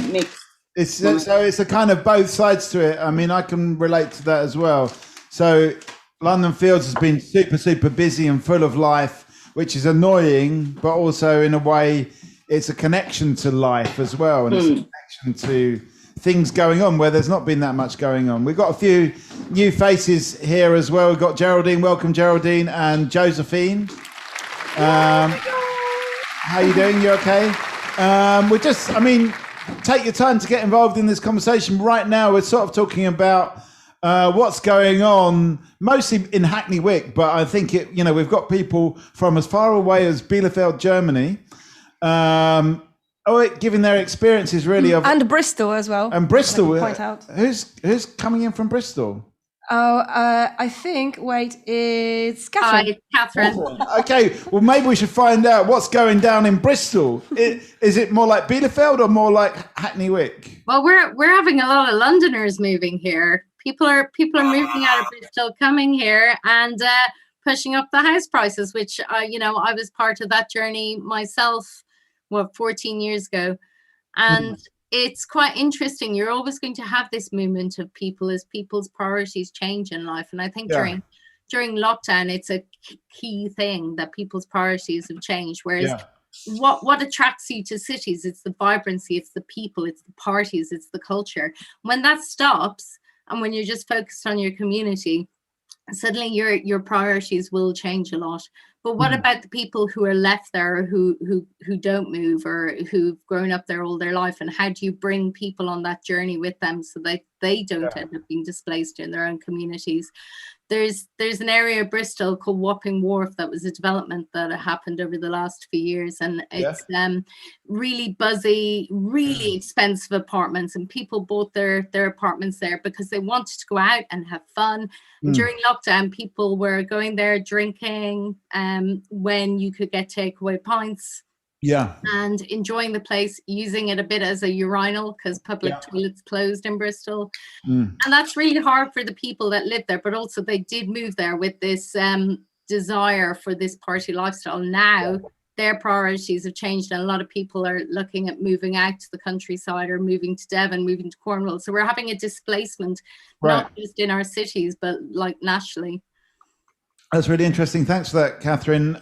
mixed. So it's a kind of both sides to it. I mean, I can relate to that as well. So London Fields has been super, super busy and full of life, which is annoying, but also in a way, it's a connection to life as well. And it's a connection to things going on where there's not been that much going on. We've got a few new faces here as well. We've got Geraldine, welcome Geraldine, and Josephine. How you doing? You okay? Take your time to get involved in this conversation. Right now, we're sort of talking about what's going on, mostly in Hackney Wick, but I think we've got people from as far away as Bielefeld, Germany, giving their experiences really and Bristol as well. And Bristol, point out. Who's coming in from Bristol? Oh, I think. Wait, it's Catherine. Catherine. Okay, well maybe we should find out what's going down in Bristol. Is it more like Bielefeld or more like Hackney Wick? Well, we're having a lot of Londoners moving here. People are moving out of Bristol, coming here, and pushing up the house prices. Which I was part of that journey myself. 14 years ago, and it's quite interesting. You're always going to have this movement of people as people's priorities change in life, and I think during lockdown it's a key thing that people's priorities have changed. Whereas what attracts you to cities, it's the vibrancy, it's the people, it's the parties, it's the culture. When that stops and when you're just focused on your community, suddenly your priorities will change a lot. But what about the people who are left there, who don't move, or who've grown up there all their life? And how do you bring people on that journey with them so that they don't end up being displaced in their own communities? There's an area of Bristol called Wapping Wharf that was a development that happened over the last few years, and it's really buzzy, really expensive apartments, and people bought their apartments there because they wanted to go out and have fun. During lockdown, people were going there drinking when you could get takeaway pints. And enjoying the place, using it a bit as a urinal because public toilets closed in Bristol. And that's really hard for the people that live there, but also they did move there with this desire for this party lifestyle. Now their priorities have changed, and a lot of people are looking at moving out to the countryside or moving to Devon, moving to Cornwall. So we're having a displacement, not just in our cities, but like nationally. That's really interesting. Thanks for that, Catherine.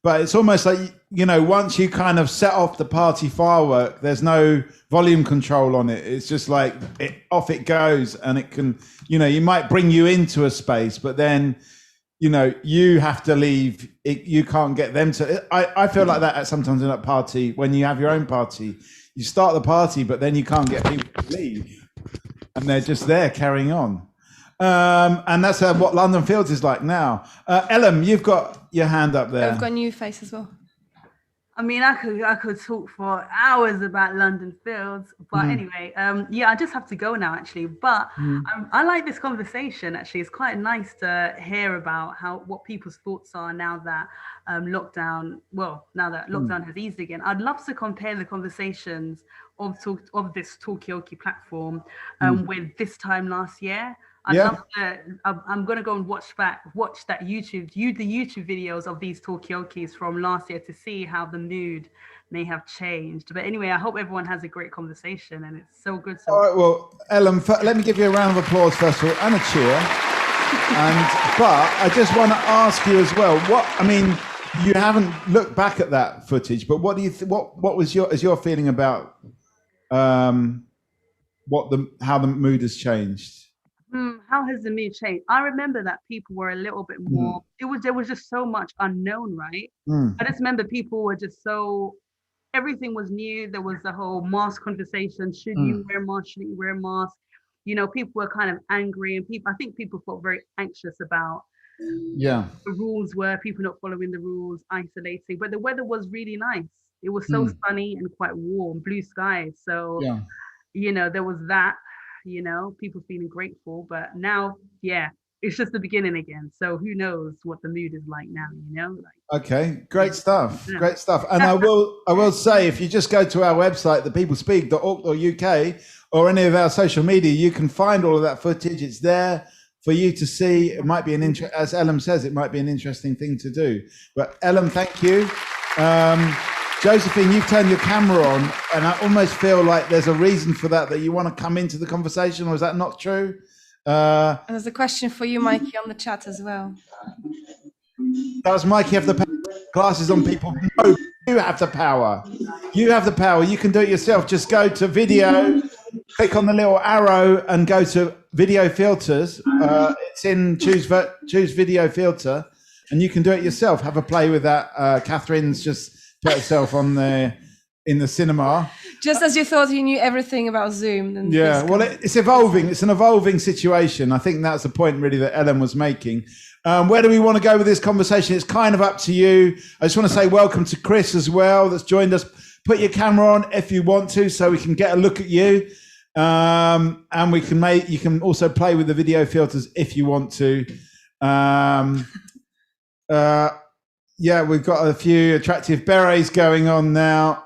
But it's almost like, once you kind of set off the party firework, there's no volume control on it. It's just like off it goes, and it can, you might bring you into a space, but then, you have to leave. You can't get them to. I feel like that sometimes in a party when you have your own party. You start the party, but then you can't get people to leave, and they're just there carrying on. And that's what London Fields is like now. Ellen, you've got your hand up there. We've got a new face as well. I mean, I could talk for hours about London Fields, but anyway, I just have to go now, actually. But I like this conversation. Actually, it's quite nice to hear about what people's thoughts are now that lockdown has eased again. I'd love to compare the conversations of this Talkaoke platform with this time last year. I'm going to go and watch that YouTube videos of these Talkaokes from last year to see how the mood may have changed. But anyway, I hope everyone has a great conversation, and it's so good. All right, well, Ellen, let me give you a round of applause first of all, and a cheer. But I just want to ask you as well. You haven't looked back at that footage, but what do you? What was your feeling about how the mood has changed? How has the mood changed? I remember that people were a little bit more. There was just so much unknown, right? I just remember people were just so. Everything was new. There was the whole mask conversation. Should you wear a mask? Shouldn't you wear a mask? People were kind of angry, and I think people felt very anxious about the rules were people not following the rules, isolating. But the weather was really nice. It was so sunny and quite warm, blue skies. So, there was that, people feeling grateful. But now, it's just the beginning again. So who knows what the mood is like now, Okay, great stuff. Great stuff. And I will say, if you just go to our website, thepeoplespeak.org.uk, or any of our social media, you can find all of that footage. It's there for you to see. It might be as Ellen says, it might be an interesting thing to do. But Ellen, thank you. Josephine, you've turned your camera on, and I almost feel like there's a reason for that you want to come into the conversation, or is that not true? There's a question for you, Mikey, on the chat as well. Does Mikey have the glasses on, people? No, you have the power. You have the power. You can do it yourself. Just go to video, click on the little arrow and go to video filters. It's in choose video filter, and you can do it yourself. Have a play with that. Catherine's just put herself in the cinema. Just as you thought you knew everything about Zoom. Then it's evolving. It's an evolving situation. I think that's the point really that Ellen was making. Where do we want to go with this conversation? It's kind of up to you. I just want to say welcome to Chris as well, that's joined us. Put your camera on if you want to, so we can get a look at you. And you can also play with the video filters if you want to. We've got a few attractive berets going on now.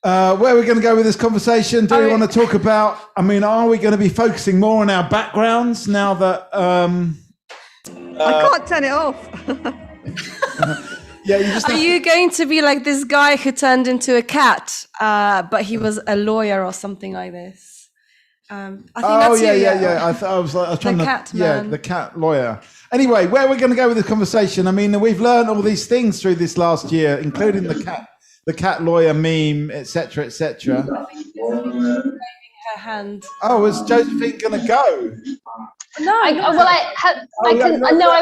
Where are we going to go with this conversation? Do we want to talk about, are we going to be focusing more on our backgrounds now that... I can't turn it off. Are you going to be like this guy who turned into a cat, but he was a lawyer or something like this? I think that's you. I was trying the cat lawyer. Anyway, where are we going to go with this conversation? We've learned all these things through this last year, including the cat lawyer meme, etc., etc. Her hand. Oh, is Josephine going to go? No. I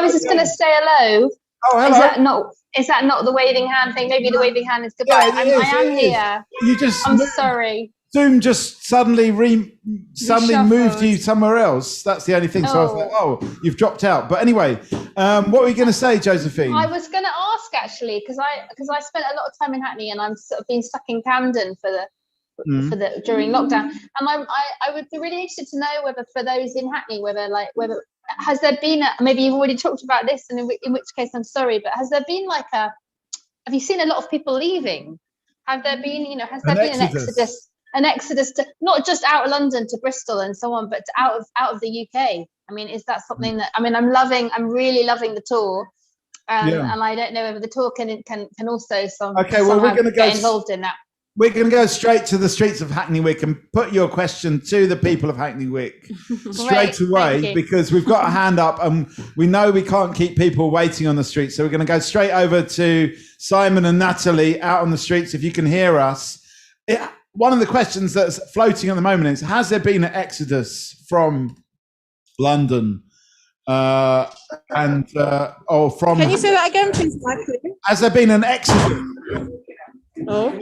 was just going to say hello. Oh, hello. Is that not the waving hand thing? Maybe the waving hand is goodbye. I am here. I'm sorry. Zoom just suddenly moved you somewhere else. That's the only thing. So I was like, you've dropped out. But anyway, what were you going to say, Josephine? I was going to ask actually, because I spent a lot of time in Hackney, and I'm sort of been stuck in Camden during lockdown, and I would be really interested to know whether for those in Hackney, whether has there been maybe you've already talked about this, and in which case I'm sorry, but has there been have you seen a lot of people leaving? Have there been has there been an exodus to not just out of London to Bristol and so on, but out of the UK? Is that something that I'm really loving the tour, and I don't know whether the tour can also we're going to get involved in that. We're going to go straight to the streets of Hackney Wick and put your question to the people of Hackney Wick straight away, because we've got a hand up and we know we can't keep people waiting on the streets. So we're going to go straight over to Simon and Natalie out on the streets. If you can hear us, one of the questions that's floating at the moment is, has there been an exodus from London? Can you say that again, please, Natalie? Has there been an exodus? Oh.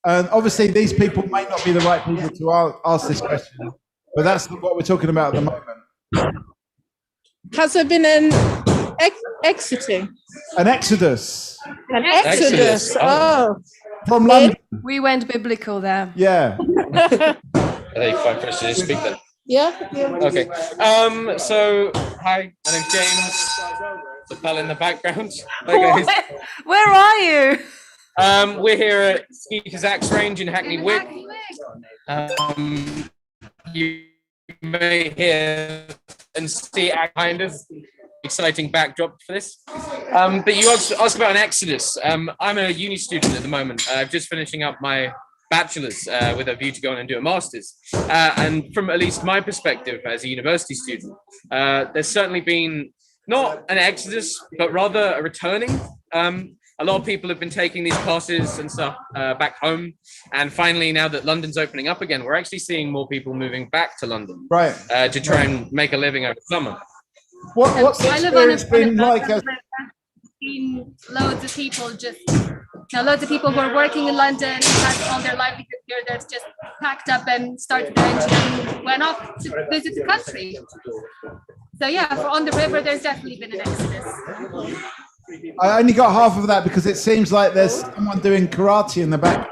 And obviously, these people may not be the right people to ask this question, but that's what we're talking about at the moment. Has there been an exiting? An exodus. An exodus. Oh. From London. We went biblical there. Yeah. I think fine question to speak then. Yeah. Okay. So, hi, my name's James. The pal in the background. Hi, guys. Where are you? We're here at Speaker's Axe Range in Hackney Wick. You may hear and see behind us. Exciting backdrop for this. But you asked about an exodus. I'm a uni student at the moment. I'm just finishing up my bachelor's with a view to go on and do a master's. And from at least my perspective as a university student, there's certainly been not an exodus, but rather a returning. A lot of people have been taking these classes and stuff back home. And finally, now that London's opening up again, we're actually seeing more people moving back to London to try and make a living over summer. What's the experience been like? Seen loads of people loads of people who are working in London, had all their livelihood here, that's just packed up and started their engine and went off to visit the country. So yeah, on the river, there's definitely been an exodus. I only got half of that because it seems like there's someone doing karate in the back.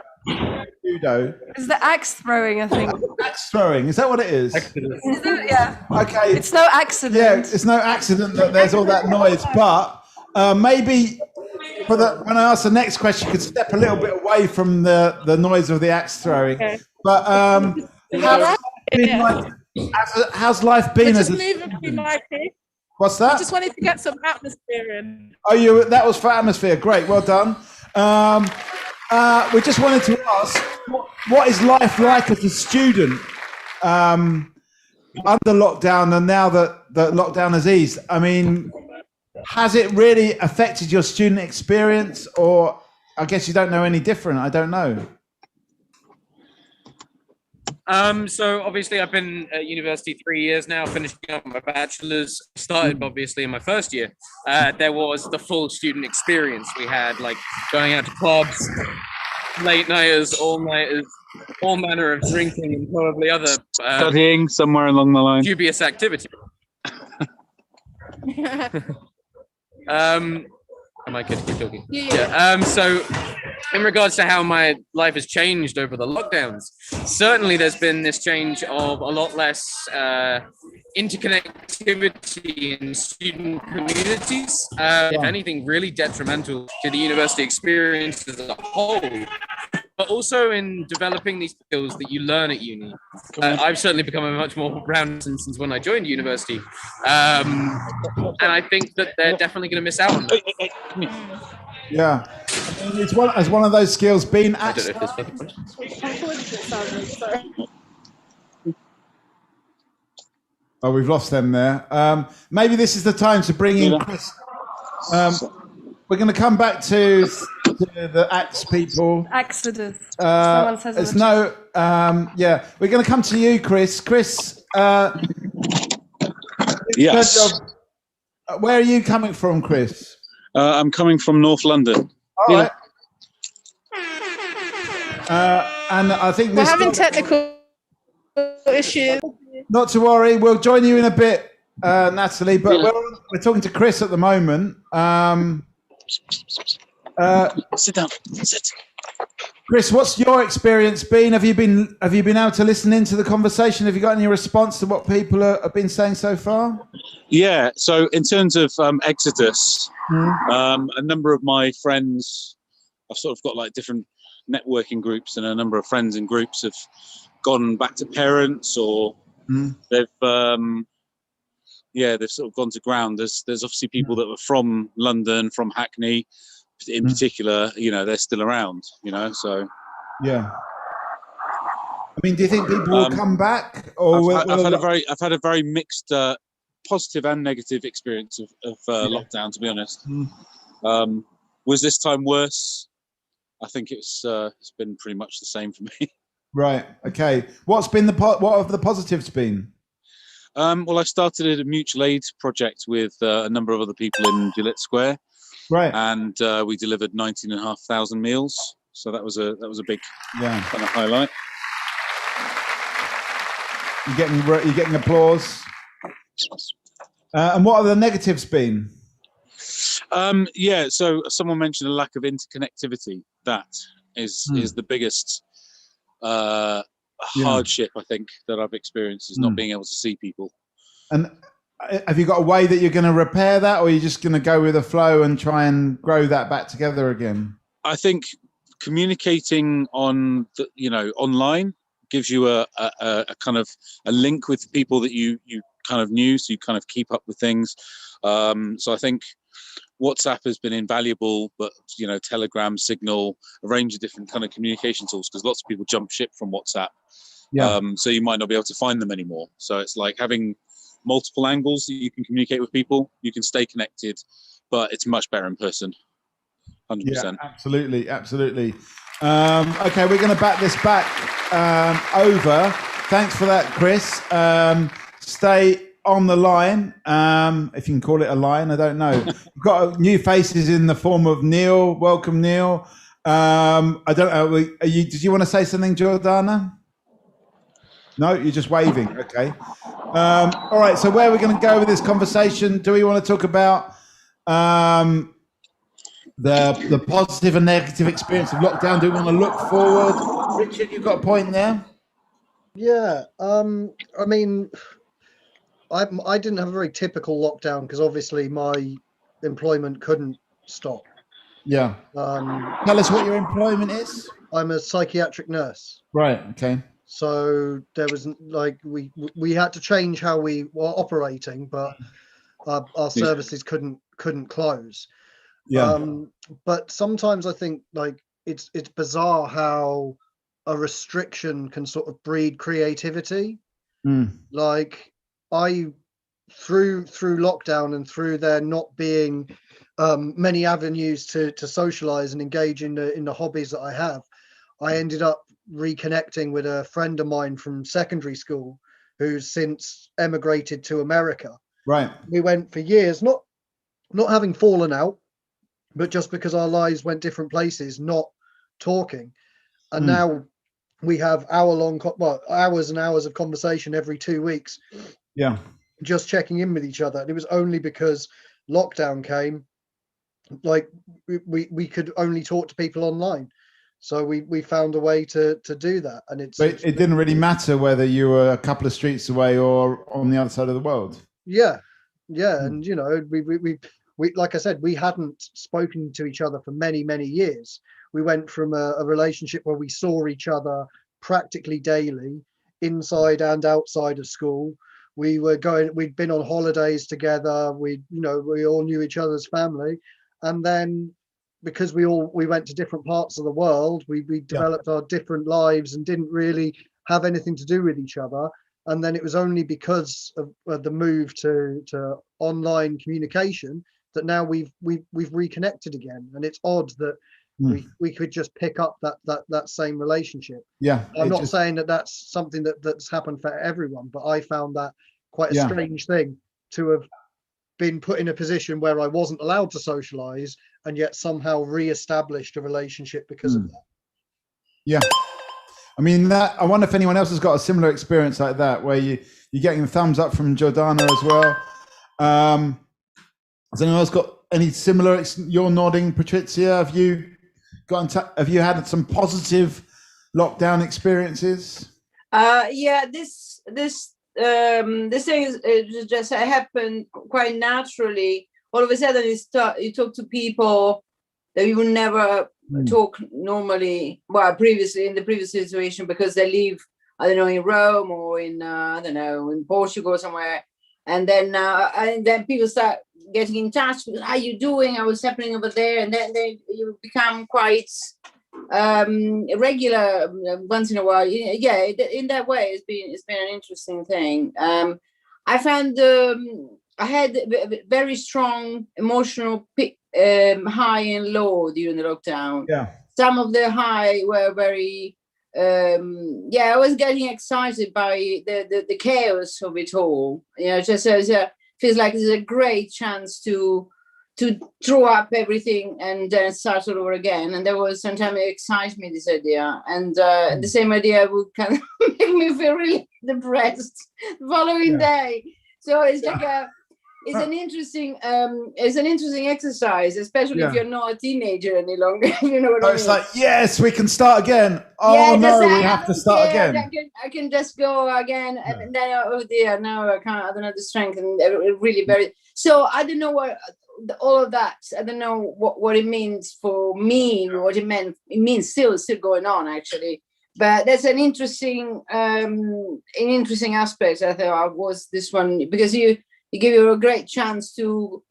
Judo. It's the axe throwing, I think. Axe throwing, is that what it is? Yeah. Okay. It's no accident. Yeah, it's no accident that there's all that noise, but maybe when I ask the next question, you could step a little bit away from the noise of the axe throwing. Okay. But how's life been as a What's that? I just wanted to get some atmosphere in. Oh, that was for atmosphere. Great, well done. We just wanted to ask, what is life like as a student under lockdown, and now that the lockdown has eased? I mean, has it really affected your student experience, or I guess you don't know any different? I don't know. So obviously I've been at university 3 years now, finishing up my bachelor's. Started obviously in my first year. There was the full student experience. We had like going out to clubs, late nighters, all nighters, all manner of drinking and probably other studying somewhere along the line. Dubious activity. Am I good to keep talking? Yeah. So in regards to how my life has changed over the lockdowns, certainly there's been this change of a lot less interconnectivity in student communities. If anything, really detrimental to the university experience as a whole, but also in developing these skills that you learn at uni. I've certainly become a much more rounded person since when I joined university. And I think that they're definitely going to miss out on that. Yeah. I mean, it's one of those skills being actually. Oh, we've lost them there. Maybe this is the time to bring in Chris. We're going to come back to the axe people. Exodus. It's no. Yeah, we're going to come to you, Chris. Chris. Yes. Where are you coming from, Chris? I'm coming from North London. All right. And I think we're having technical issues. Not to worry, we'll join you in a bit, Natalie. But we're talking to Chris at the moment. Sit down. Sit. Chris, what's your experience been? Have you been able to listen into the conversation? Have you got any response to what people have been saying so far? Yeah. So in terms of Exodus, a number of my friends, I've sort of got like different networking groups, and a number of friends in groups have gone back to parents, or they've sort of gone to ground. There's obviously people that were from London, from Hackney in particular, they're still around, so. Yeah. I mean, do you think people will come back, or I've had a very mixed, positive and negative experience of lockdown, to be honest. Was this time worse? I think it's been pretty much the same for me. Right. Okay. What have the positives been? Well, I started a mutual aid project with a number of other people in Gillette Square. Right. And we delivered 19,500 meals. So that was a big kind of highlight. You're getting applause. And what are the negatives been? So someone mentioned a lack of interconnectivity. That is the biggest hardship, I think, that I've experienced, is not being able to see people. And have you got a way that you're going to repair that, or are you just going to go with the flow and try and grow that back together again? I think communicating on online gives you a kind of a link with people that you kind of knew, so you kind of keep up with things. So I think WhatsApp has been invaluable, but Telegram, Signal, a range of different kind of communication tools, because lots of people jump ship from WhatsApp. Yeah. So you might not be able to find them anymore. So it's like having multiple angles that you can communicate with people. You can stay connected, but it's much better in person. 100%. Yeah, absolutely. Okay, we're going to back this back over. Thanks for that, Chris. Stay on the line, if you can call it a line. I don't know. We've got new faces in the form of Neil. Welcome, Neil. I don't know. Did you want to say something, Jordana? No, you're just waving. Okay. All right. So where are we going to go with this conversation? Do we want to talk about the positive and negative experience of lockdown? Do we want to look forward? Richard, you've got a point there. Yeah. I mean, I didn't have a very typical lockdown because obviously my employment couldn't stop. Yeah. Tell us what your employment is. I'm a psychiatric nurse. Right. Okay. So there was we had to change how we were operating, but our services couldn't close. Yeah. But sometimes I think like it's bizarre how a restriction can sort of breed creativity. Like through lockdown and through there not being many avenues to socialize and engage in the hobbies that I have, I ended up reconnecting with a friend of mine from secondary school who's since emigrated to America. Right. We went for years, not having fallen out, but just because our lives went different places, not talking. And now we have hours and hours of conversation every 2 weeks. Yeah. Just checking in with each other. And it was only because lockdown came, like we could only talk to people online. So we found a way to do that. And it didn't really matter whether you were a couple of streets away or on the other side of the world. Yeah. And we like I said, we hadn't spoken to each other for many, many years. We went from a relationship where we saw each other practically daily, inside and outside of school. We'd been on holidays together. We all knew each other's family. And then because we went to different parts of the world, we developed our different lives and didn't really have anything to do with each other. And then it was only because of the move to online communication that now we've reconnected again. And it's odd that we could just pick up that same relationship. Yeah. I'm not saying that that's something that's happened for everyone, but I found that quite a strange thing to have been put in a position where I wasn't allowed to socialize and yet somehow re-established a relationship because of that. Yeah. I mean, I wonder if anyone else has got a similar experience like that, where you're getting the thumbs up from Jordana as well. Has anyone else got any similar? You're nodding, Patrizia. Have you had some positive lockdown experiences? This thing is just happened quite naturally. All of a sudden, you talk to people that you would never talk normally. Well, previously in the previous situation, because they live, I don't know, in Rome or in I don't know, in Portugal or somewhere, and then people start getting in touch. How are you doing? What's happening over there? And then you become quite regular once in a while. Yeah, in that way, it's been an interesting thing. I found I had a very strong emotional high and low during the lockdown. Yeah. Some of the high were very I was getting excited by the chaos of it all. Just feels like it's a great chance to throw up everything and then start all over again. And there was sometimes it excites me, this idea. And the same idea would kind of make me feel really depressed the following day. So it's like it's an interesting exercise, especially if you're not a teenager any longer. You know what I mean? It's like, yes, we can start again. Oh no, we have to start again. I can just go again, and then oh dear, no, I can't. I don't have the strength, and it really very. So I don't know what all of that. I don't know what it means for me. What it meant. It means still going on actually. But that's an interesting aspect. I thought was this one, because you give you a great chance to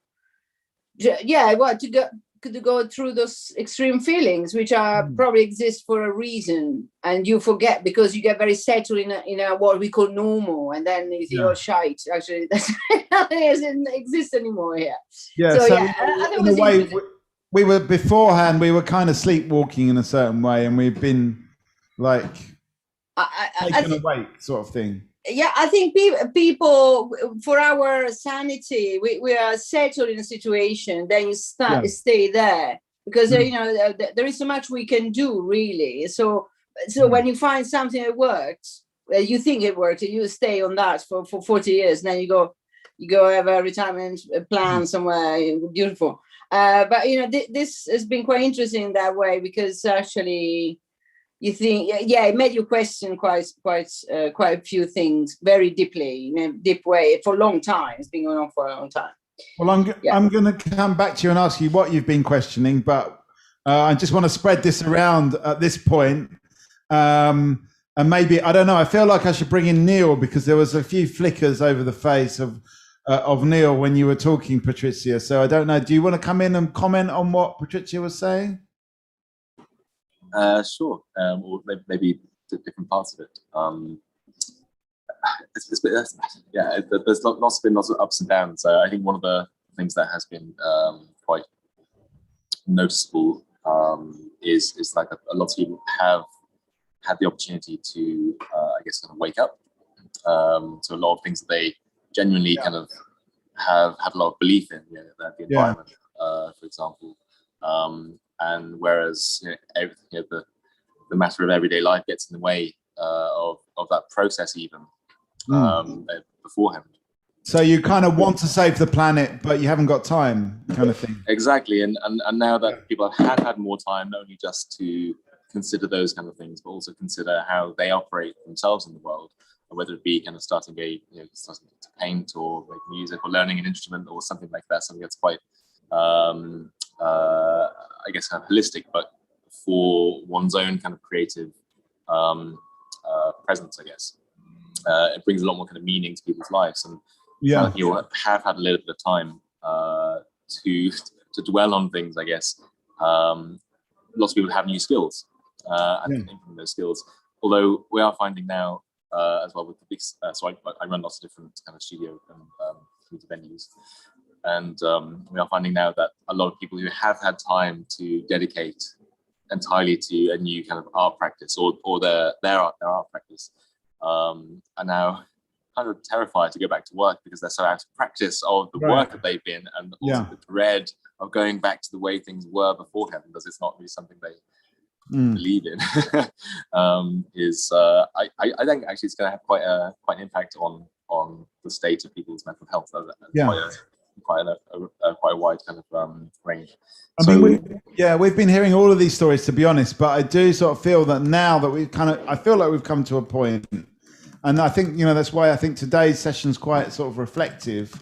to go through those extreme feelings, which are probably exist for a reason, and you forget because you get very settled in a what we call normal, and then you think, oh shite, actually that doesn't exist anymore here. Yeah. So in a way, we were beforehand. We were kind of sleepwalking in a certain way, and we've been like taken awake, sort of thing. Yeah, I think people, for our sanity, we are settled in a situation, then you stay there because you know there is so much we can do, really. So when you find something that works, you think it works, and you stay on that for 40 years, and then you go have a retirement plan somewhere beautiful. But you know, this has been quite interesting in that way, because actually, you think, it made you question quite a few things very deeply, in a deep way, for a long time. It's been going on for a long time. Well, I'm going to come back to you and ask you what you've been questioning, but I just want to spread this around at this point. And maybe, I don't know, I feel like I should bring in Neil, because there was a few flickers over the face of Neil when you were talking, Patricia. So I don't know, do you want to come in and comment on what Patricia was saying? Sure, or maybe different parts of it. There's been lots of ups and downs. I think one of the things that has been quite noticeable is like a lot of people have had the opportunity to, I guess, kind of wake up to a lot of things that they genuinely kind of have had a lot of belief in, the environment, for example. And whereas the matter of everyday life gets in the way of that process even beforehand. So you kind of want to save the planet, but you haven't got time, kind of thing. Exactly, and now that people have had more time, not only just to consider those kind of things, but also consider how they operate themselves in the world, whether it be kind of starting to paint or make music or learning an instrument or something like that, something that's quite I guess kind of holistic, but for one's own kind of creative presence, I guess. It brings a lot more kind of meaning to people's lives, and you have had a little bit of time to dwell on things, I guess. Lots of people have new skills and implement those skills. Although we are finding now as well with the big, so I run lots of different kind of studio and venues. And we are finding now that a lot of people who have had time to dedicate entirely to a new kind of art practice or their art practice are now kind of terrified to go back to work, because they're so out of practice of the work that they've been, and also the dread of going back to the way things were beforehand, because it's not really something they believe in. I think actually it's going to have quite an impact on the state of people's mental health. Quite a wide kind of range. We've been hearing all of these stories, to be honest, but I do sort of feel that now that I feel like we've come to a point, and I think, that's why I think today's session's quite sort of reflective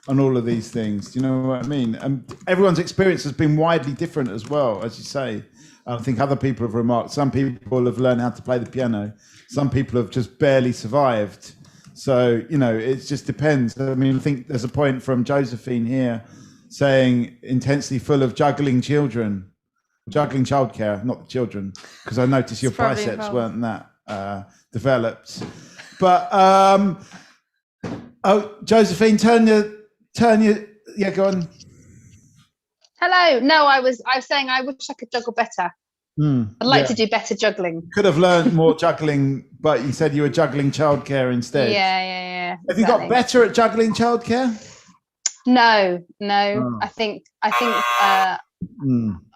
on all of these things. Do you know what I mean? And everyone's experience has been widely different as well, as you say. I think other people have remarked, some people have learned how to play the piano, some people have just barely survived. So, it just depends. I mean, I think there's a point from Josephine here saying intensely full of juggling childcare, not the children, because I noticed your biceps weren't that developed. But, Josephine, turn your, go on. Hello. No, I was saying I wish I could juggle better. I'd like to do better juggling. Could have learned more juggling, but you said you were juggling childcare instead. Yeah. Have you got better at juggling childcare? No. I think I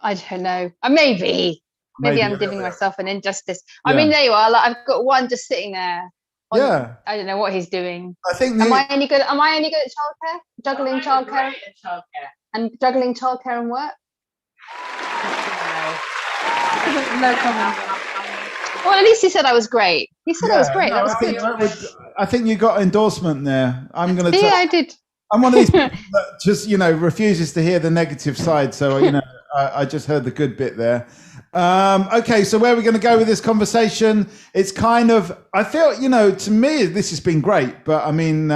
don't know. Maybe I'm giving myself an injustice. I mean, there you are. Like, I've got one just sitting there. I don't know what he's doing. I think. Am I any good at childcare? Juggling childcare and juggling childcare and work. No comment. Well, at least he said I was great. He said I was great. That was good. I think you got endorsement there. I'm going to. Yeah, I did. I'm one of these people that just, refuses to hear the negative side. So, I just heard the good bit there. Okay, so where are we going to go with this conversation? It's kind of, I feel, to me, this has been great. But I mean,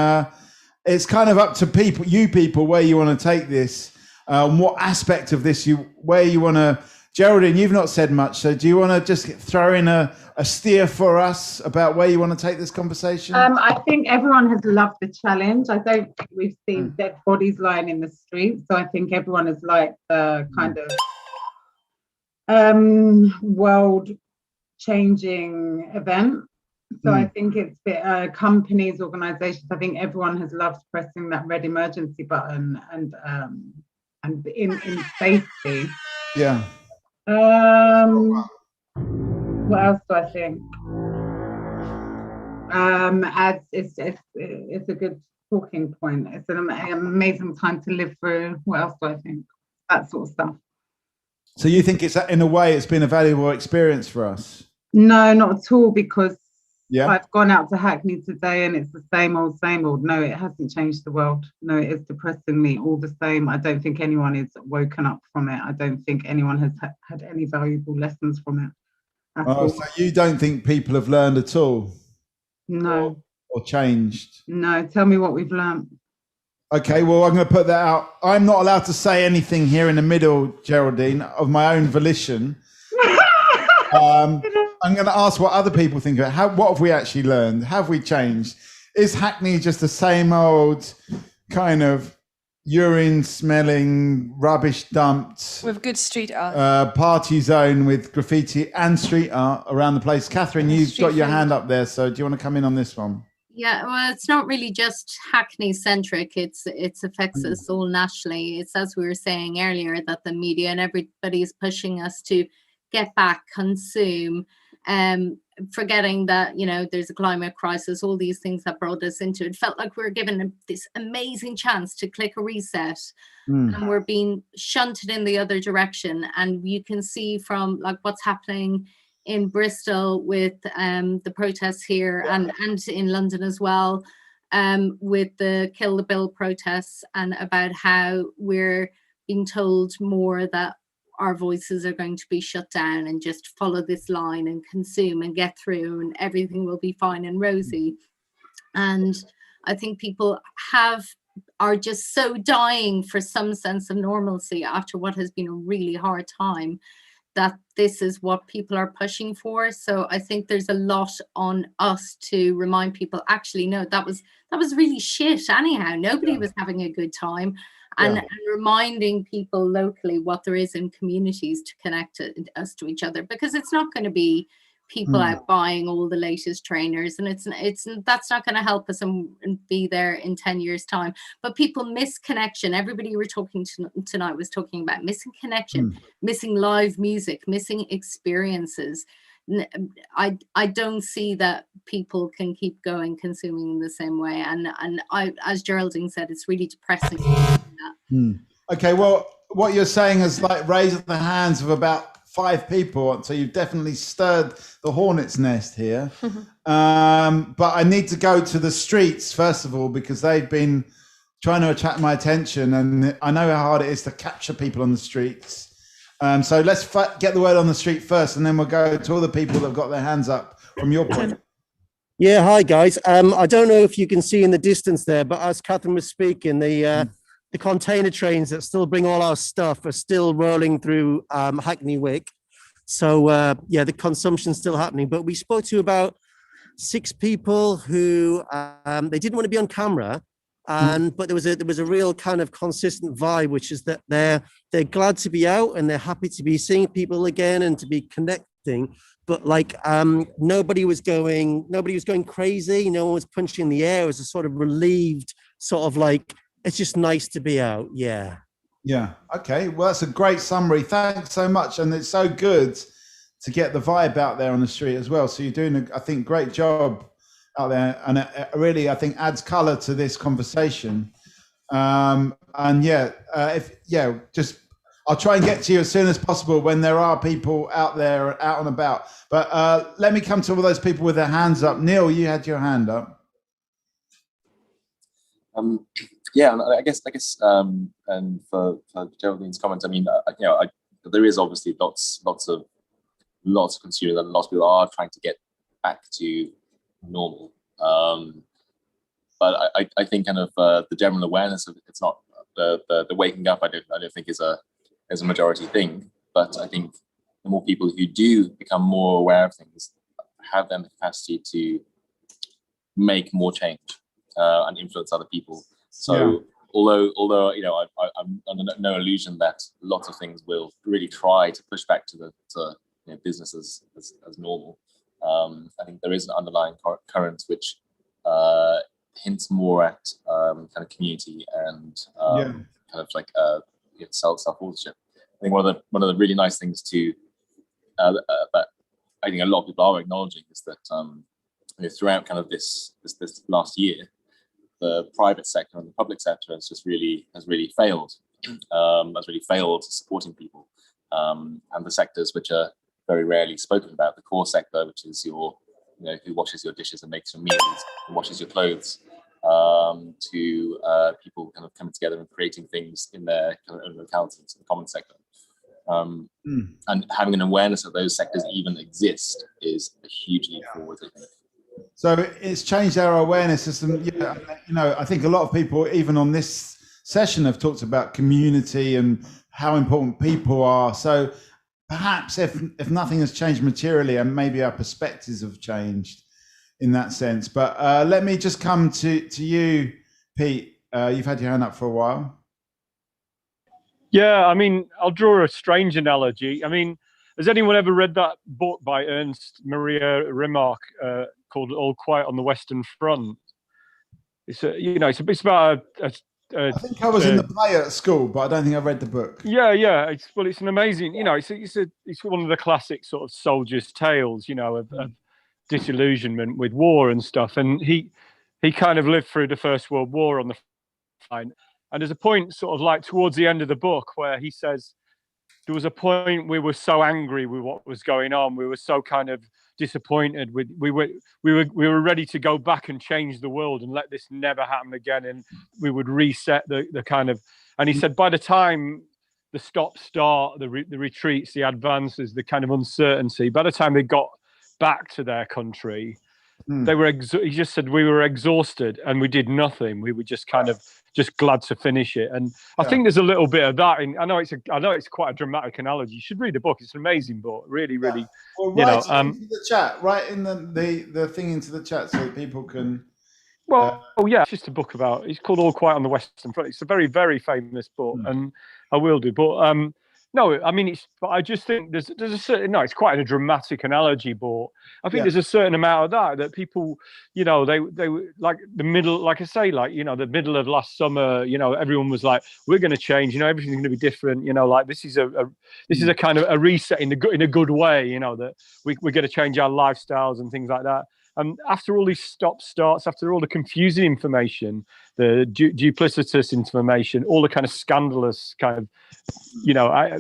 it's kind of up to you people, where you want to take this. What aspect of this where you want to, Geraldine, you've not said much, so do you want to just throw in a steer for us about where you want to take this conversation? I think everyone has loved the challenge. I don't think we've seen dead bodies lying in the street, so I think everyone has liked the kind of world-changing event. So I think it's companies, organisations. I think everyone has loved pressing that red emergency button and in safety. Yeah. What else do I think? It's a good talking point. It's an amazing time to live through. What else do I think? That sort of stuff. So you think in a way it's been a valuable experience for us? No, not at all, because yeah, I've gone out to Hackney today and it's the same old, same old. No, it hasn't changed the world. No, it is depressingly all the same. I don't think anyone is woken up from it. I don't think anyone has had any valuable lessons from it at all. So you don't think people have learned at all? No. Or changed? No, tell me what we've learned. Okay, well, I'm going to put that out. I'm not allowed to say anything here in the middle, Geraldine, of my own volition. I'm going to ask what other people think of it. What have we actually learned? Have we changed? Is Hackney just the same old kind of urine-smelling, rubbish dumped... with good street art. Party zone with graffiti and street art around the place? Catherine, you've got your hand up there, so do you want to come in on this one? Yeah, well, it's not really just Hackney-centric. It affects us all nationally. It's, as we were saying earlier, that the media and everybody is pushing us to get back, consume, forgetting that, there's a climate crisis, all these things that brought us into it. It felt like we were given this amazing chance to click a reset, and we're being shunted in the other direction. And you can see from like what's happening in Bristol with the protests here and in London as well, with the Kill the Bill protests, and about how we're being told more that our voices are going to be shut down and just follow this line and consume and get through and everything will be fine and rosy. And I think people are just so dying for some sense of normalcy after what has been a really hard time, that this is what people are pushing for. So I think there's a lot on us to remind people, actually, no, that was really shit anyhow. Nobody was having a good time. And reminding people locally what there is in communities to connect us to each other, because it's not going to be people out buying all the latest trainers, and that's not going to help us and be there in 10 years time. But people miss connection. Everybody we're talking to tonight was talking about missing connection, missing live music, missing experiences. I don't see that people can keep going consuming in the same way, and as Geraldine said, it's really depressing. Okay, well, what you're saying is like raising the hands of about 5 people, so you've definitely stirred the hornet's nest here. But I need to go to the streets first of all, because they've been trying to attract my attention, and I know how hard it is to capture people on the streets. So let's get the word on the street first, and then we'll go to all the people that have got their hands up from your point. Yeah, hi guys. I don't know if you can see in the distance there, but as Catherine was speaking, the container trains that still bring all our stuff are still rolling through Hackney Wick. So yeah, the consumption's still happening. But we spoke to about 6 people who they didn't want to be on camera. But there was a real kind of consistent vibe, which is that they're glad to be out and they're happy to be seeing people again and to be connecting. But like nobody was going crazy. No one was punching in the air. It was a sort of relieved sort of like, it's just nice to be out. Yeah. Yeah. Okay. Well, that's a great summary. Thanks so much. And it's so good to get the vibe out there on the street as well. So you're doing, I think, great job out there, and it really, I think, adds color to this conversation. And I'll try and get to you as soon as possible when there are people out there out and about. But let me come to all those people with their hands up. Neil, you had your hand up. Yeah, and I guess, and for Geraldine's comments, I mean, there is obviously lots of consumers, and lots of people are trying to get back to normal. But I think kind of the general awareness of it's not the waking up, I don't think is a majority thing. But I think the more people who do become more aware of things have then the capacity to make more change and influence other people. So although you know, I'm under no illusion that lots of things will really try to push back to business as normal. I think there is an underlying current which hints more at kind of community and kind of like self-authorship. I think one of the really nice things to that I think a lot of people are acknowledging is that throughout kind of this last year, the private sector and the public sector has really failed. Has really failed supporting people, and the sectors which are very rarely spoken about, the core sector, which is who washes your dishes and makes your meals and washes your clothes, to people kind of coming together and creating things in their kind of own localities, the common sector. And having an awareness that those sectors even exist is a huge leap forward, I think. So it's changed our awareness system. I think a lot of people, even on this session, have talked about community and how important people are. So perhaps if nothing has changed materially, and maybe our perspectives have changed in that sense. But let me just come to you, Pete. You've had your hand up for a while. Yeah, I mean, I'll draw a strange analogy. I mean, has anyone ever read that book by Ernst Maria Remarque called All Quiet on the Western Front? It's it's about I think I was in the play at school, but I don't think I read the book. Yeah. It's an amazing, it's one of the classic sort of soldier's tales, of disillusionment with war and stuff. And he kind of lived through the First World War on the front. And there's a point sort of like towards the end of the book where he says there was a point we were so angry with what was going on. We were so kind of disappointed. We were ready to go back and change the world and let this never happen again. And we would reset the kind of, and he said, by the time the stop-start, the retreats, the advances, the kind of uncertainty, by the time they got back to their country, they were, he just said, we were exhausted and we did nothing. We were just kind of just glad to finish it. And I think there's a little bit of that in, I know it's quite a dramatic analogy. You should read the book. It's an amazing book. Really. Well, into the chat, write in the thing into the chat so that people can. It's just a book about, it's called All Quiet on the Western Front. It's a very, very famous book, and I will do. But no, I mean, I just think there's a certain, it's quite a dramatic analogy, but I think there's a certain amount of that people, they like the middle, like I say, like, the middle of last summer, everyone was like, we're going to change, everything's going to be different, like this is a kind of a reset in a good way, that we're going to change our lifestyles and things like that. And after all these stop-starts, after all the confusing information, the duplicitous information, all the kind of scandalous kind of,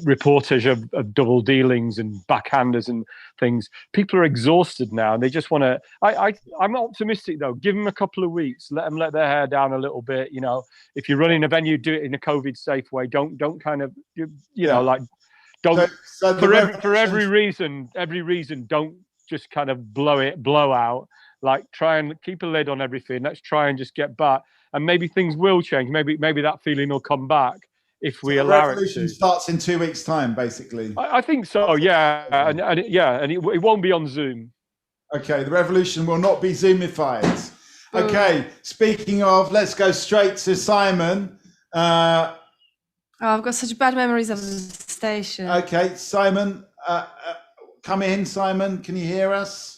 reportage of double dealings and backhanders and things, people are exhausted now, and they just want to. I'm optimistic though. Give them a couple of weeks. Let them let their hair down a little bit. If you're running a venue, do it in a COVID-safe way. Don't kind of, like, don't for every reason. Don't just kind of blow out. Like, try and keep a lid on everything. Let's try and just get back, and maybe things will change. Maybe that feeling will come back if we allow it to. The revolution starts in 2 weeks' time, basically. I think so. Yeah, and it won't be on Zoom. Okay, the revolution will not be Zoomified. Okay, speaking of, let's go straight to Simon. I've got such bad memories of the station. Okay, Simon. Come in, Simon. Can you hear us?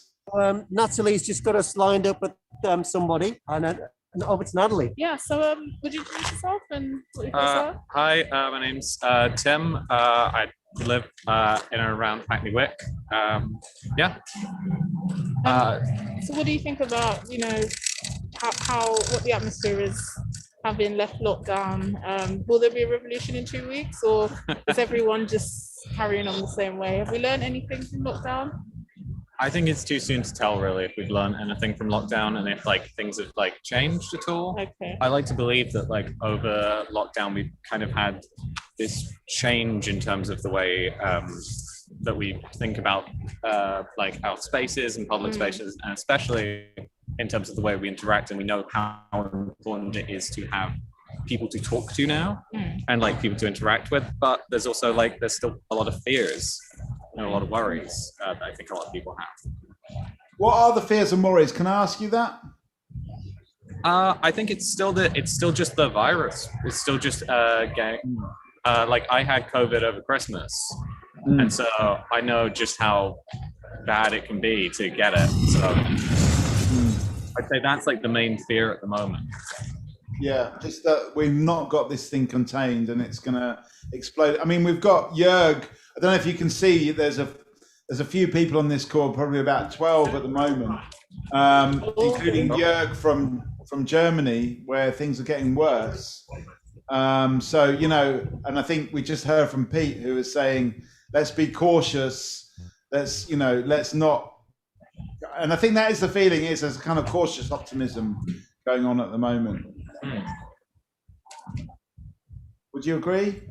Natalie's just got us lined up with somebody, and over to Natalie. Yeah. So, would you introduce yourself and what you are? Hi, my name's Tim. I live in and around Hackney Wick. So, what do you think about how what the atmosphere is having left lockdown? Will there be a revolution in 2 weeks, or is everyone just carrying on the same way? Have we learned anything from lockdown? I think it's too soon to tell, really, if we've learned anything from lockdown and if things have changed at all. Okay. I like to believe that over lockdown we've kind of had this change in terms of the way that we think about our spaces and public spaces, and especially in terms of the way we interact, and we know how important it is to have people to talk to now and like people to interact with, but there's also like there's still a lot of fears and a lot of worries that I think a lot of people have. What are the fears and worries? Can I ask you that? I think it's still just the virus. It's still just like I had COVID over Christmas, and so I know just how bad it can be to get it. So I'd say that's like the main fear at the moment. Yeah, just that we've not got this thing contained and it's gonna explode. I mean, we've got Jörg. I don't know if you can see. There's a few people on this call, probably about 12 at the moment, including Jörg from Germany, where things are getting worse. So, you know, and I think we just heard from Pete, who was saying, let's be cautious. Let's not. And I think that is the feeling, is there's a kind of cautious optimism going on at the moment. Would you agree?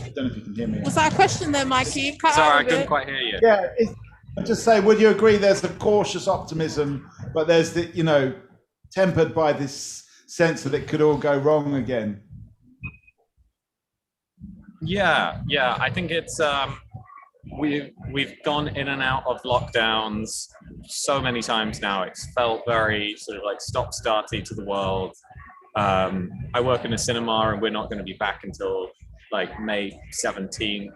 I don't know if you can hear me. Was that a question there, Mikey? Sorry, I couldn't quite hear you. Yeah, I just say, would you agree there's the cautious optimism, but there's the, you know, tempered by this sense that it could all go wrong again? Yeah, I think it's we've gone in and out of lockdowns so many times now. It's felt very sort of like stop-starty to the world. I work in a cinema and we're not going to be back until like May 17th.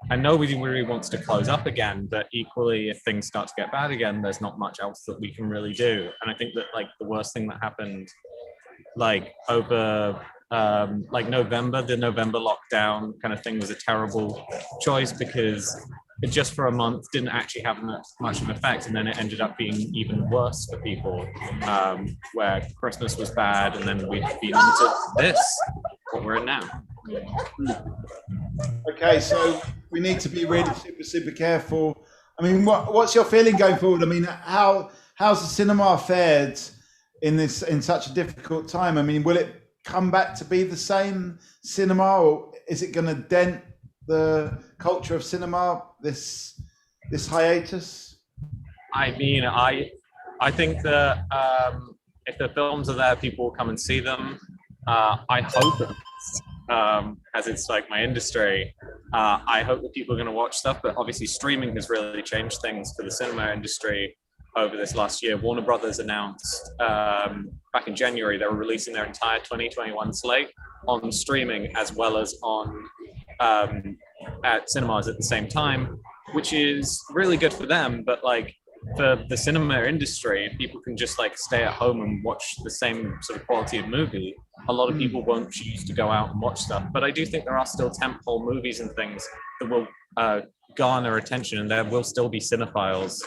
And nobody really wants to close up again, but equally if things start to get bad again, there's not much else that we can really do. And I think that like the worst thing that happened like over like November, the November lockdown kind of thing was a terrible choice because it just for a month didn't actually have much of an effect, and then it ended up being even worse for people, where Christmas was bad and then we'd been into this, what we're in now. Okay, so we need to be really super careful. I mean, what's your feeling going forward? I mean, how's the cinema fared in such a difficult time? I mean, will it come back to be the same cinema, or is it going to dent the culture of cinema, this hiatus? I mean, I think that if the films are there, people will come and see them. I hope, as it's like my industry, I hope that people are going to watch stuff, but obviously streaming has really changed things for the cinema industry over this last year. Warner Brothers announced back in January they were releasing their entire 2021 slate on streaming as well as on at cinemas at the same time, which is really good for them. But like for the cinema industry, if people can just like stay at home and watch the same sort of quality of movie, a lot of people won't choose to go out and watch stuff. But I do think there are still tentpole movies and things that will garner attention, and there will still be cinephiles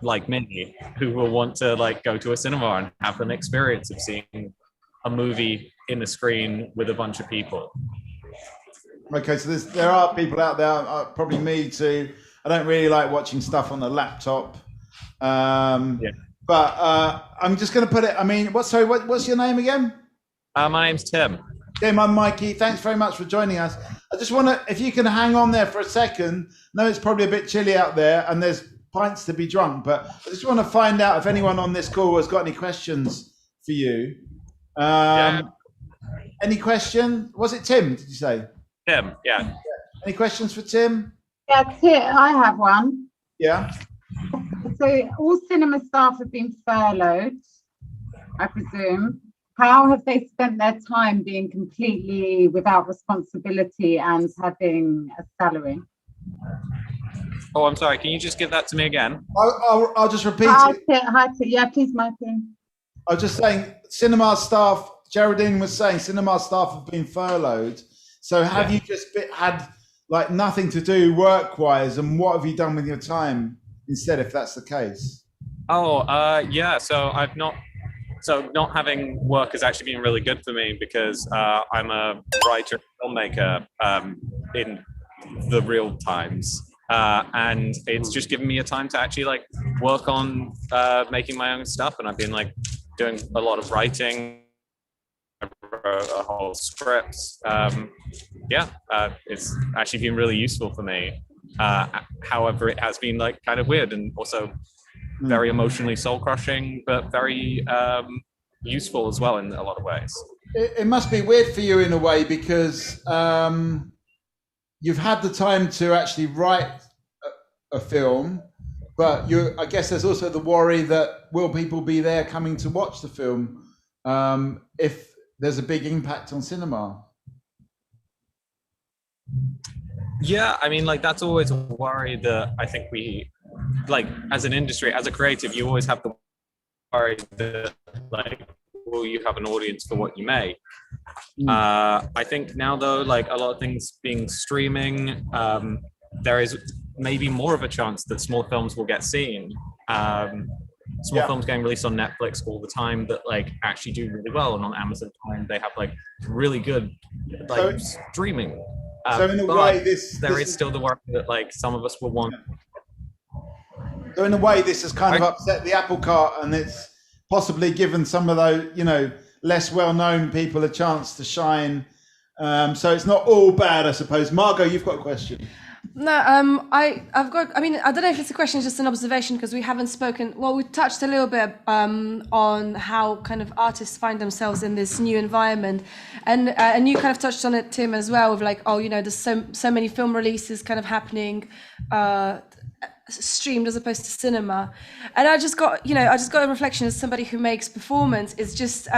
like me who will want to like go to a cinema and have an experience of seeing a movie in the screen with a bunch of people. Okay, so there are people out there, probably me too. I don't really like watching stuff on the laptop. But I'm just going to put it, I mean, what's your name again? My name's Tim. Tim, I'm Mikey. Thanks very much for joining us. I just want to, if you can hang on there for a second. No, it's probably a bit chilly out there and there's pints to be drunk, but I just want to find out if anyone on this call has got any questions for you. Any question? Was it Tim, did you say? Tim, yeah. Any questions for Tim? Yeah, I have one. Yeah. So all cinema staff have been furloughed, I presume. How have they spent their time being completely without responsibility and having a salary? Oh, I'm sorry. Can you just give that to me again? I'll just repeat it. Yeah, please, Mikey. I was just saying, cinema staff, Geraldine was saying, cinema staff have been furloughed. So have you just had like nothing to do work-wise, and what have you done with your time instead, if that's the case? Oh, yeah. So not having work has actually been really good for me because I'm a writer and filmmaker in the real times. And it's just given me a time to actually like work on making my own stuff. And I've been like doing a lot of writing, I wrote a whole script. It's actually been really useful for me. However, it has been like kind of weird and also very emotionally soul crushing, but very useful as well in a lot of ways. It must be weird for you in a way because you've had the time to actually write a film, but I guess there's also the worry that will people be there coming to watch the film if there's a big impact on cinema? Yeah, I mean, like that's always a worry that I think we, like as an industry, as a creative, you always have the worry that like, will you have an audience for what you make? I think now though, like a lot of things being streaming, there is maybe more of a chance that small films will get seen. Small films getting released on Netflix all the time that like actually do really well, and on Amazon Prime they have like really good like streaming. So in a way, there is still the worry that like some of us will want. So in a way, this has kind of upset the apple cart, and it's possibly given some of those, you know, less well-known people a chance to shine. So it's not all bad, I suppose. Margot, you've got a question. No, I've got, I mean, I don't know if it's a question, it's just an observation, because we haven't spoken, well, we touched a little bit on how kind of artists find themselves in this new environment. And you kind of touched on it, Tim, as well, with like, oh, you know, there's so many film releases kind of happening, streamed as opposed to cinema. And I just got a reflection as somebody who makes performance. It's just,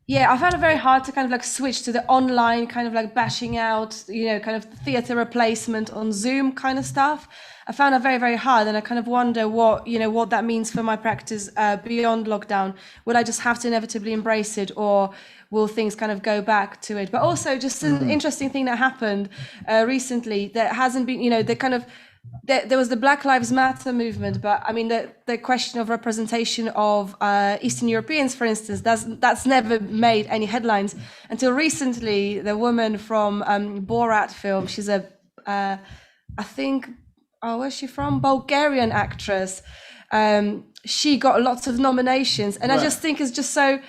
yeah, I found it very hard to kind of like switch to the online kind of like bashing out, you know, kind of theatre replacement on Zoom kind of stuff. I found it very, very hard, and I kind of wonder what that means for my practice beyond lockdown. Will I just have to inevitably embrace it, or will things kind of go back to it? But also just an interesting thing that happened recently that hasn't been, you know, the kind of, there was the Black Lives Matter movement, but I mean the question of representation of Eastern Europeans, for instance, that's never made any headlines until recently. The woman from Borat film, she's I think, where's she from? Bulgarian actress. She got lots of nominations, and right. I just think it's just so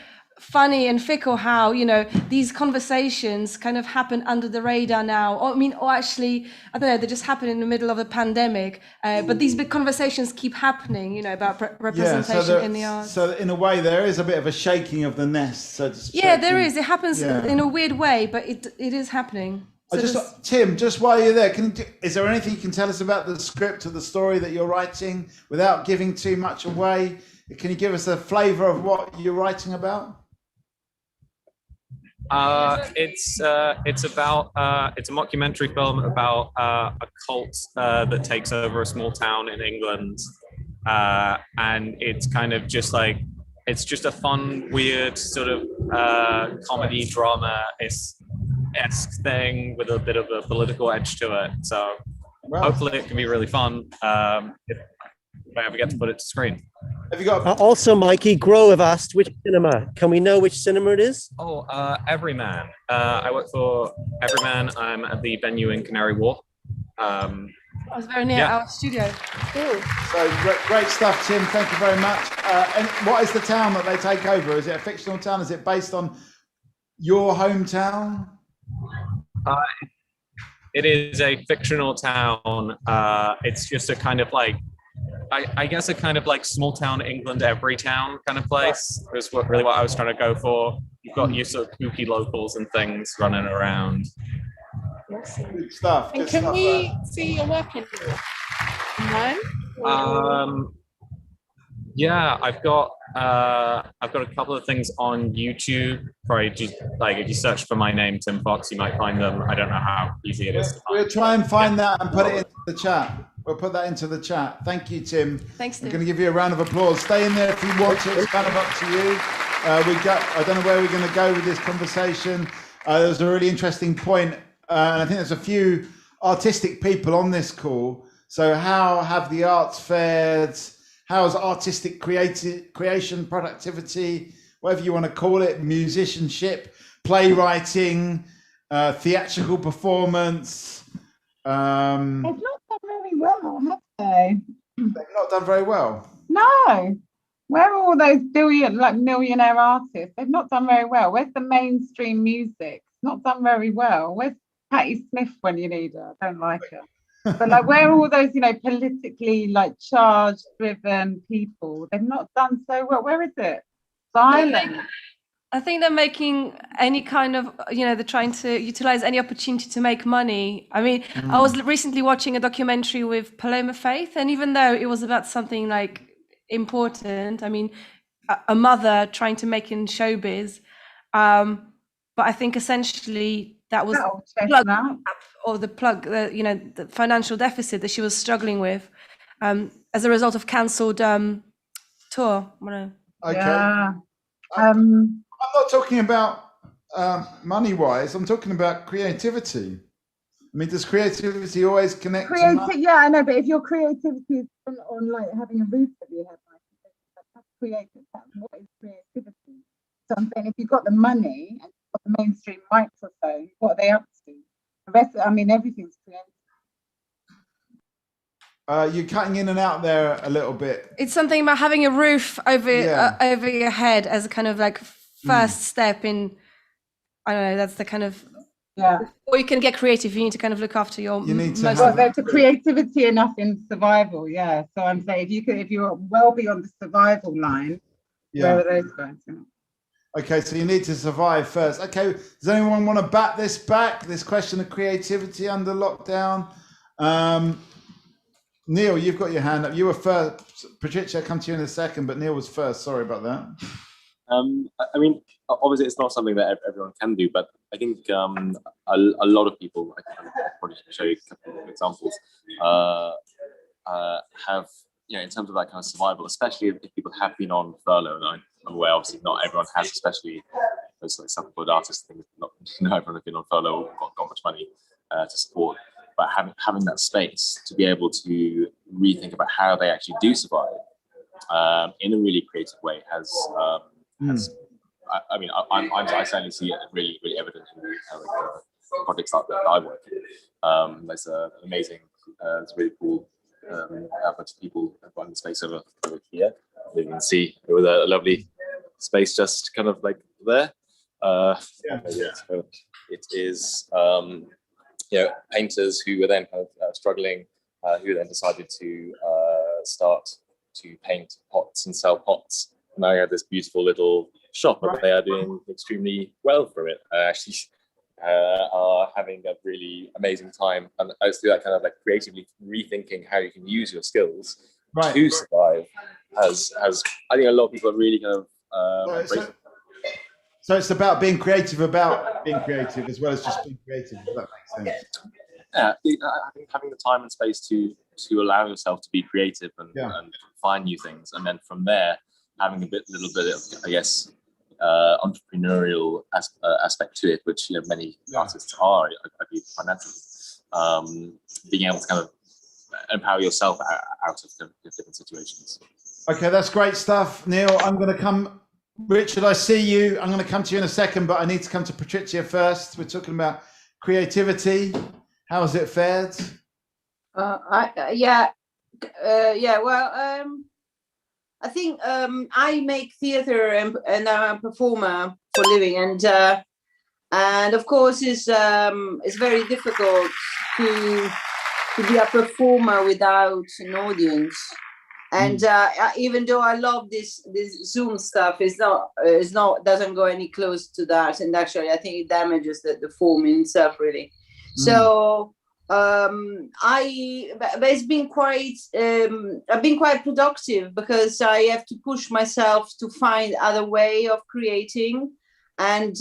funny and fickle how, you know, these conversations kind of happen under the radar now. Or actually, I don't know, they just happen in the middle of a pandemic. But these big conversations keep happening, you know, about representation in the arts. So in a way, there is a bit of a shaking of the nest, so to speak. Yeah, there is. It happens in a weird way, but it is happening. So Tim, just while you're there, is there anything you can tell us about the script or the story that you're writing without giving too much away? Can you give us a flavour of what you're writing about? It's a mockumentary film about a cult that takes over a small town in England, and it's kind of just like, it's just a fun, weird sort of comedy drama-esque thing with a bit of a political edge to it. So hopefully it can be really fun if I ever get to put it to screen. Have you got also, Mikey, Grow have asked which cinema. Can we know which cinema it is? Everyman. I work for Everyman. I'm at the venue in Canary Wharf. I was very near our studio. Cool. So great stuff, Tim. Thank you very much. And what is the town that they take over? Is it a fictional town? Is it based on your hometown? It is a fictional town. It's just a kind of like, I guess a kind of like small town England, every town kind of place is really what I was trying to go for. You've got your sort of kooky locals and things running around. Good stuff. And can we see your work in online? Yeah, I've got a couple of things on YouTube. Probably just like if you search for my name, Tim Fox, you might find them. I don't know how easy it is to find. We'll try and find that and put it into the chat. We'll put that into the chat. Thank you, Tim. Thanks, Tim. I'm going to give you a round of applause. Stay in there if you want to. It's kind of up to you. I don't know where we're going to go with this conversation. There was a really interesting point, and I think there's a few artistic people on this call. So how have the arts fared? How's artistic creation, productivity, whatever you want to call it, musicianship, playwriting, theatrical performance? They've not done very well, have they? They've not done very well. No. Where are all those millionaire artists? They've not done very well. Where's the mainstream music? Not done very well. Where's Patti Smith when you need her? I don't like her. But like, where are all those, you know, politically like charged, driven people? They've not done so well. Where is it? silent. I think they're making any kind of, they're trying to utilize any opportunity to make money. I mean, I was recently watching a documentary with Paloma Faith, and even though it was about something like important, I mean, a mother trying to make in showbiz, but I think essentially that was the financial deficit that she was struggling with as a result of cancelled tour. Okay. Yeah. I'm not talking about money-wise. I'm talking about creativity. I mean, does creativity always connect to money? Yeah, I know, but if your creativity is built on like having a roof that you have, that's creative. What is creativity? So I'm saying, if you've got the money and you've got the mainstream microphone, what are they up to? The rest, I mean, everything's creative. You're cutting in and out there a little bit. It's something about having a roof over your head as a kind of like first step in. I don't know. That's the kind of Or you can get creative. You need to kind of look after your. You need to. There's a creativity enough in survival. Yeah. So I'm saying, if you're well beyond the survival line, where are those going to? Okay, so you need to survive first. Okay, does anyone want to bat this back? This question of creativity under lockdown. Neil, you've got your hand up. You were first. Patricia, I'll come to you in a second, but Neil was first. Sorry about that. I mean, obviously, it's not something that everyone can do, but I think a lot of people, I can probably show you a couple of examples, have, in terms of that kind of survival, especially if people have been on furlough, and I'm aware, obviously, not everyone has, especially those like self-employed artists, things, not everyone has been on furlough or got much money to support. But having that space to be able to rethink about how they actually do survive in a really creative way has I mean, I certainly see it really, really evident in the projects that I work in. There's an amazing, it's really cool bunch of people in the space over here. You can see with a lovely space just kind of like there. So it is. Painters who were then kind of struggling, who then decided to start to paint pots and sell pots. Now you have this beautiful little shop, and they are doing extremely well for it. Actually, are having a really amazing time, and it's through that kind of like creatively rethinking how you can use your skills to survive. Has I think a lot of people are really kind of. So it's about being creative as well as just being creative. Does that make sense? Yeah, I think having the time and space to allow yourself to be creative and find new things, and then from there having a little bit of, I guess, entrepreneurial aspect to it, which many artists are, I believe, financially. Being able to kind of empower yourself out of different situations. Okay, that's great stuff, Neil. I'm going to come. Richard, I see you. I'm going to come to you in a second, but I need to come to Patricia first. We're talking about creativity. How has it fared? Well, I think I make theatre and I'm a performer for a living, and of course it's very difficult to be a performer without an audience. And even though I love this Zoom stuff, doesn't go any close to that. And actually, I think it damages the form in itself, really. So but it's been quite. I've been quite productive because I have to push myself to find other way of creating, and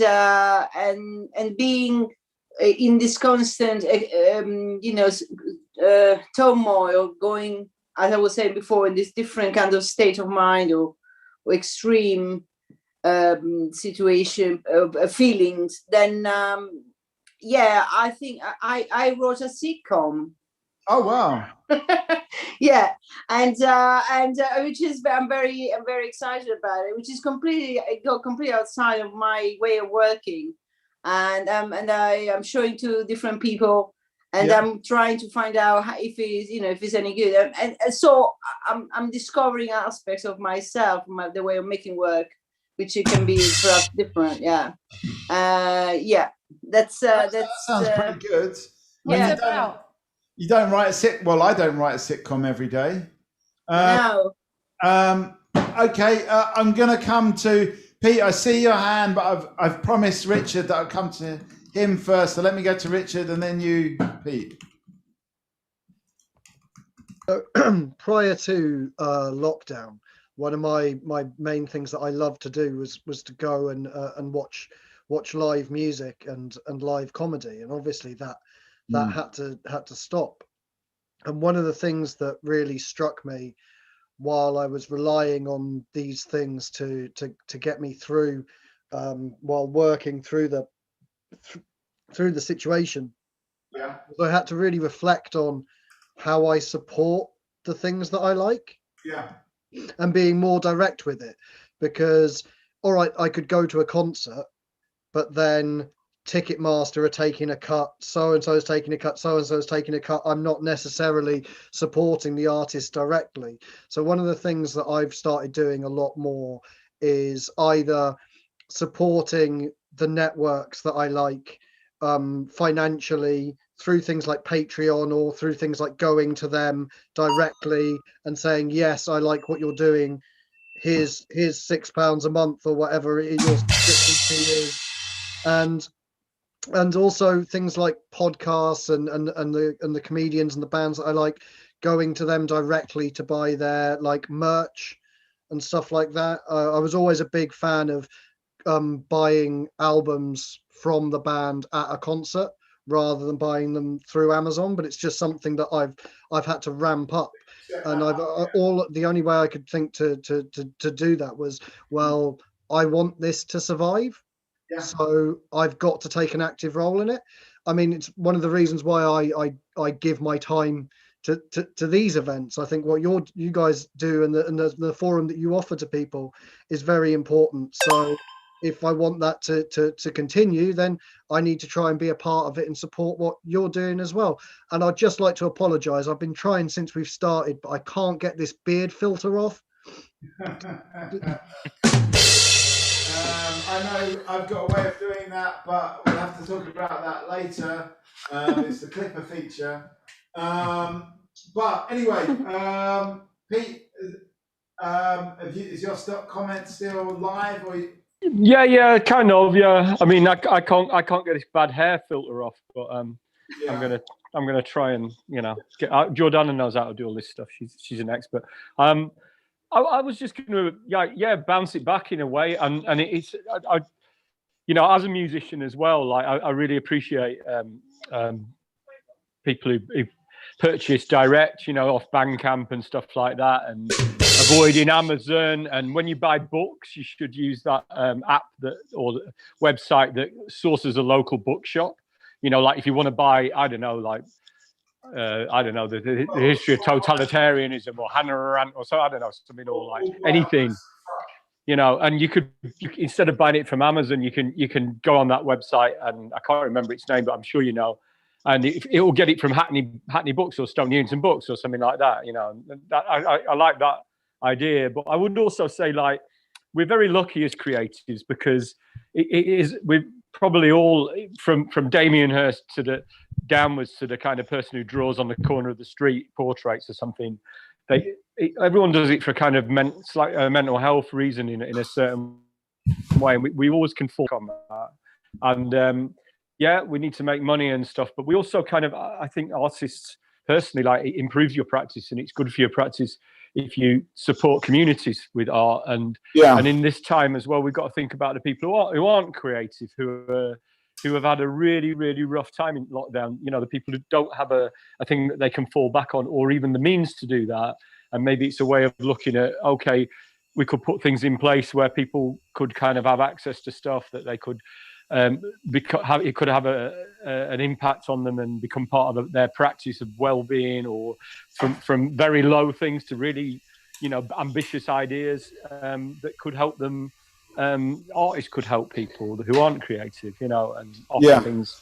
being in this constant, turmoil, going, as I was saying before, in this different kind of state of mind or extreme situation feelings, then I think I wrote a sitcom. Oh wow! Yeah, and which is I'm very excited about it, which is completely outside of my way of working, and I am showing to different people. And I'm trying to find out if it's any good, and so I'm discovering aspects of myself, the way of making work, which it can be perhaps different. That sounds pretty good. You don't write a sitcom. Well, I don't write a sitcom every day. No. Okay, I'm going to come to Pete, I see your hand, but I've promised Richard that I'll come to him first. So let me go to Richard and then you, Pete. Prior to lockdown, one of my main things that I loved to do was to go and watch live music and live comedy, and obviously that had to stop. And one of the things that really struck me while I was relying on these things to get me through while working through the situation, I had to really reflect on how I support the things that I like, and being more direct with it. Because all right, I could go to a concert, but then Ticketmaster are taking a cut, so and so is taking a cut, so and so is taking a cut. I'm not necessarily supporting the artist directly. So one of the things that I've started doing a lot more is either supporting the networks that I like financially through things like Patreon, or through things like going to them directly and saying, yes, I like what you're doing, here's £6 a month or whatever your subscription fee is. And also things like podcasts and the comedians and the bands that I like, going to them directly to buy their like merch and stuff like that. I was always a big fan of buying albums from the band at a concert rather than buying them through Amazon, but it's just something that I've had to ramp up. And the only way I could think to do that was, well, I want this to survive. So I've got to take an active role in it. I mean, it's one of the reasons why I give my time to these events. I think what you guys do and the forum that you offer to people is very important. So if I want that to continue, then I need to try and be a part of it and support what you're doing as well. And I'd just like to apologize. I've been trying since we've started, but I can't get this beard filter off. I know I've got a way of doing that, but we'll have to talk about that later. It's the clipper feature. But anyway, Pete, is your stock comment still live? Or Yeah, kind of. Yeah, I mean, I can't get this bad hair filter off, but I'm gonna try and get. Jordana knows how to do all this stuff. She's an expert. I was just going to bounce it back in a way, and it's as a musician as well. Like I really appreciate people who purchase direct, off Bandcamp and stuff like that, and avoiding Amazon. And when you buy books, you should use that app or the website that sources a local bookshop. Like if you want to buy, the history of totalitarianism or Hannah Arendt or so, something, or like anything, and you could instead of buying it from Amazon, you can go on that website, and I can't remember its name, but I'm sure and it will get it from Hackney Books or Stone Newington Books or something like that. I like that idea. But I would also say, like, we're very lucky as creatives, because we're probably all from Damien Hirst downwards to the kind of person who draws on the corner of the street portraits or something. Everyone does it for kind of a mental health reason in a certain way, and we always can fall on that. And we need to make money and stuff, but we also I think artists personally, like, it improves your practice, and it's good for your practice if you support communities with art. And in this time as well, we've got to think about the people who aren't creative, who have had a really, really rough time in lockdown. The people who don't have a thing that they can fall back on, or even the means to do that. And maybe it's a way of looking at, okay, we could put things in place where people could kind of have access to stuff that they could it could have an impact on them and become part of their practice of well-being, or from very low things to really ambitious ideas that could help them. Artists could help people who aren't creative, and offer things.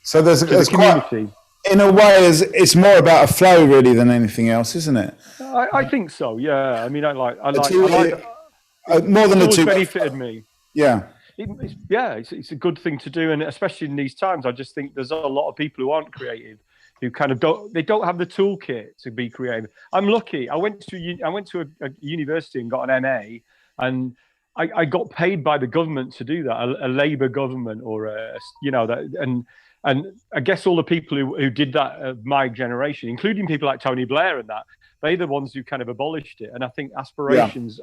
So there's community. In a way, it's more about a flow really than anything else, isn't it? I think so. Yeah. I mean, I like more than it's the two. Benefited me. Yeah. It's a good thing to do, and especially in these times, I just think there's a lot of people who aren't creative, who kind of don't have the toolkit to be creative. I'm lucky. I went to a university and got an MA, and I got paid by the government to do that, a Labour government or and I guess all the people who did that of my generation, including people like Tony Blair and that, they're the ones who kind of abolished it. And I think aspirations,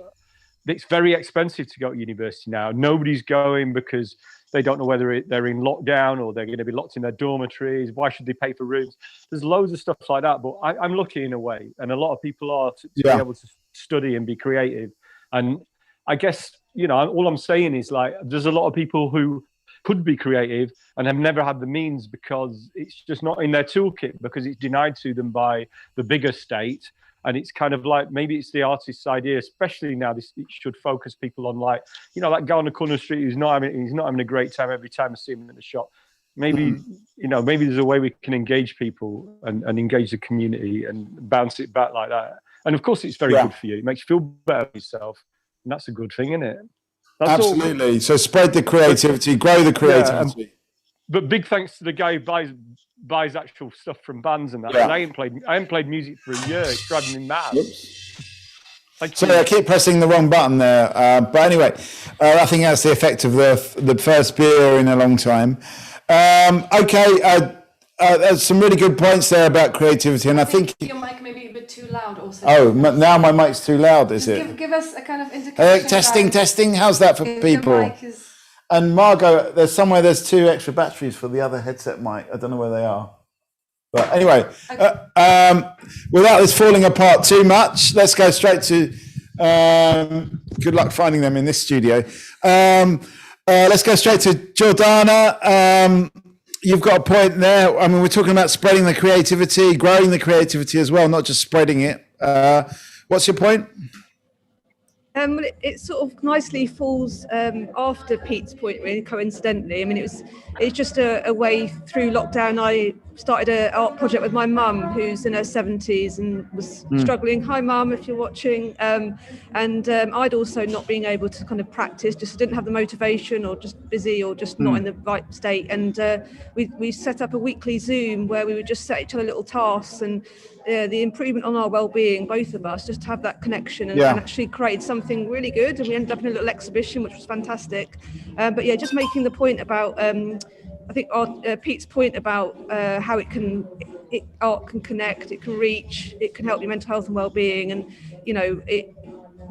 it's very expensive to go to university now. Nobody's going because they don't know whether they're in lockdown or they're going to be locked in their dormitories. Why should they pay for rooms? There's loads of stuff like that. But I'm lucky in a way, and a lot of people are to be able to study and be creative. And I guess, all I'm saying is, like, there's a lot of people who could be creative and have never had the means because it's just not in their toolkit, because it's denied to them by the bigger state. And it's kind of like, maybe it's the artist's idea, especially now, it should focus people on, like, that guy on the corner street who's not having a great time every time I see him in the shop. Maybe, maybe there's a way we can engage people and engage the community and bounce it back like that. And of course, it's very good for you. It makes you feel better about yourself. And that's a good thing, isn't it? That's absolutely. All. So spread the creativity, grow the creativity. Yeah, but big thanks to the guy who buys actual stuff from bands and that. Yeah. I haven't played music for a year. It's driving me mad. Sorry, I keep pressing the wrong button there. But anyway, I think that's the effect of the first beer in a long time. There's some really good points there about creativity, and I think your mic may be a bit too loud also. Oh, now my mic's too loud, is it? Give us a kind of indication. Testing. How's that for people? And Margot, there's 2 extra batteries for the other headset mic. I don't know where they are. But anyway, without this falling apart too much, let's go straight to. Good luck finding them in this studio. Let's go straight to Jordana. You've got a point there. I mean, we're talking about spreading the creativity, growing the creativity as well, not just spreading it. What's your point? It sort of nicely falls after Pete's point, really, coincidentally. I mean, it's just a way through lockdown. I started an art project with my mum, who's in her 70s and was struggling. Hi, Mum, if you're watching. I'd also not being able to kind of practice, just didn't have the motivation, or just busy, or just not in the right state. And we set up a weekly Zoom where we would just set each other little tasks, and the improvement on our well-being, both of us, just to have that connection and actually create something really good. And we ended up in a little exhibition, which was fantastic. But yeah, just making the point about, I think Pete's point about how art can connect, it can reach, it can help your mental health and well-being. And,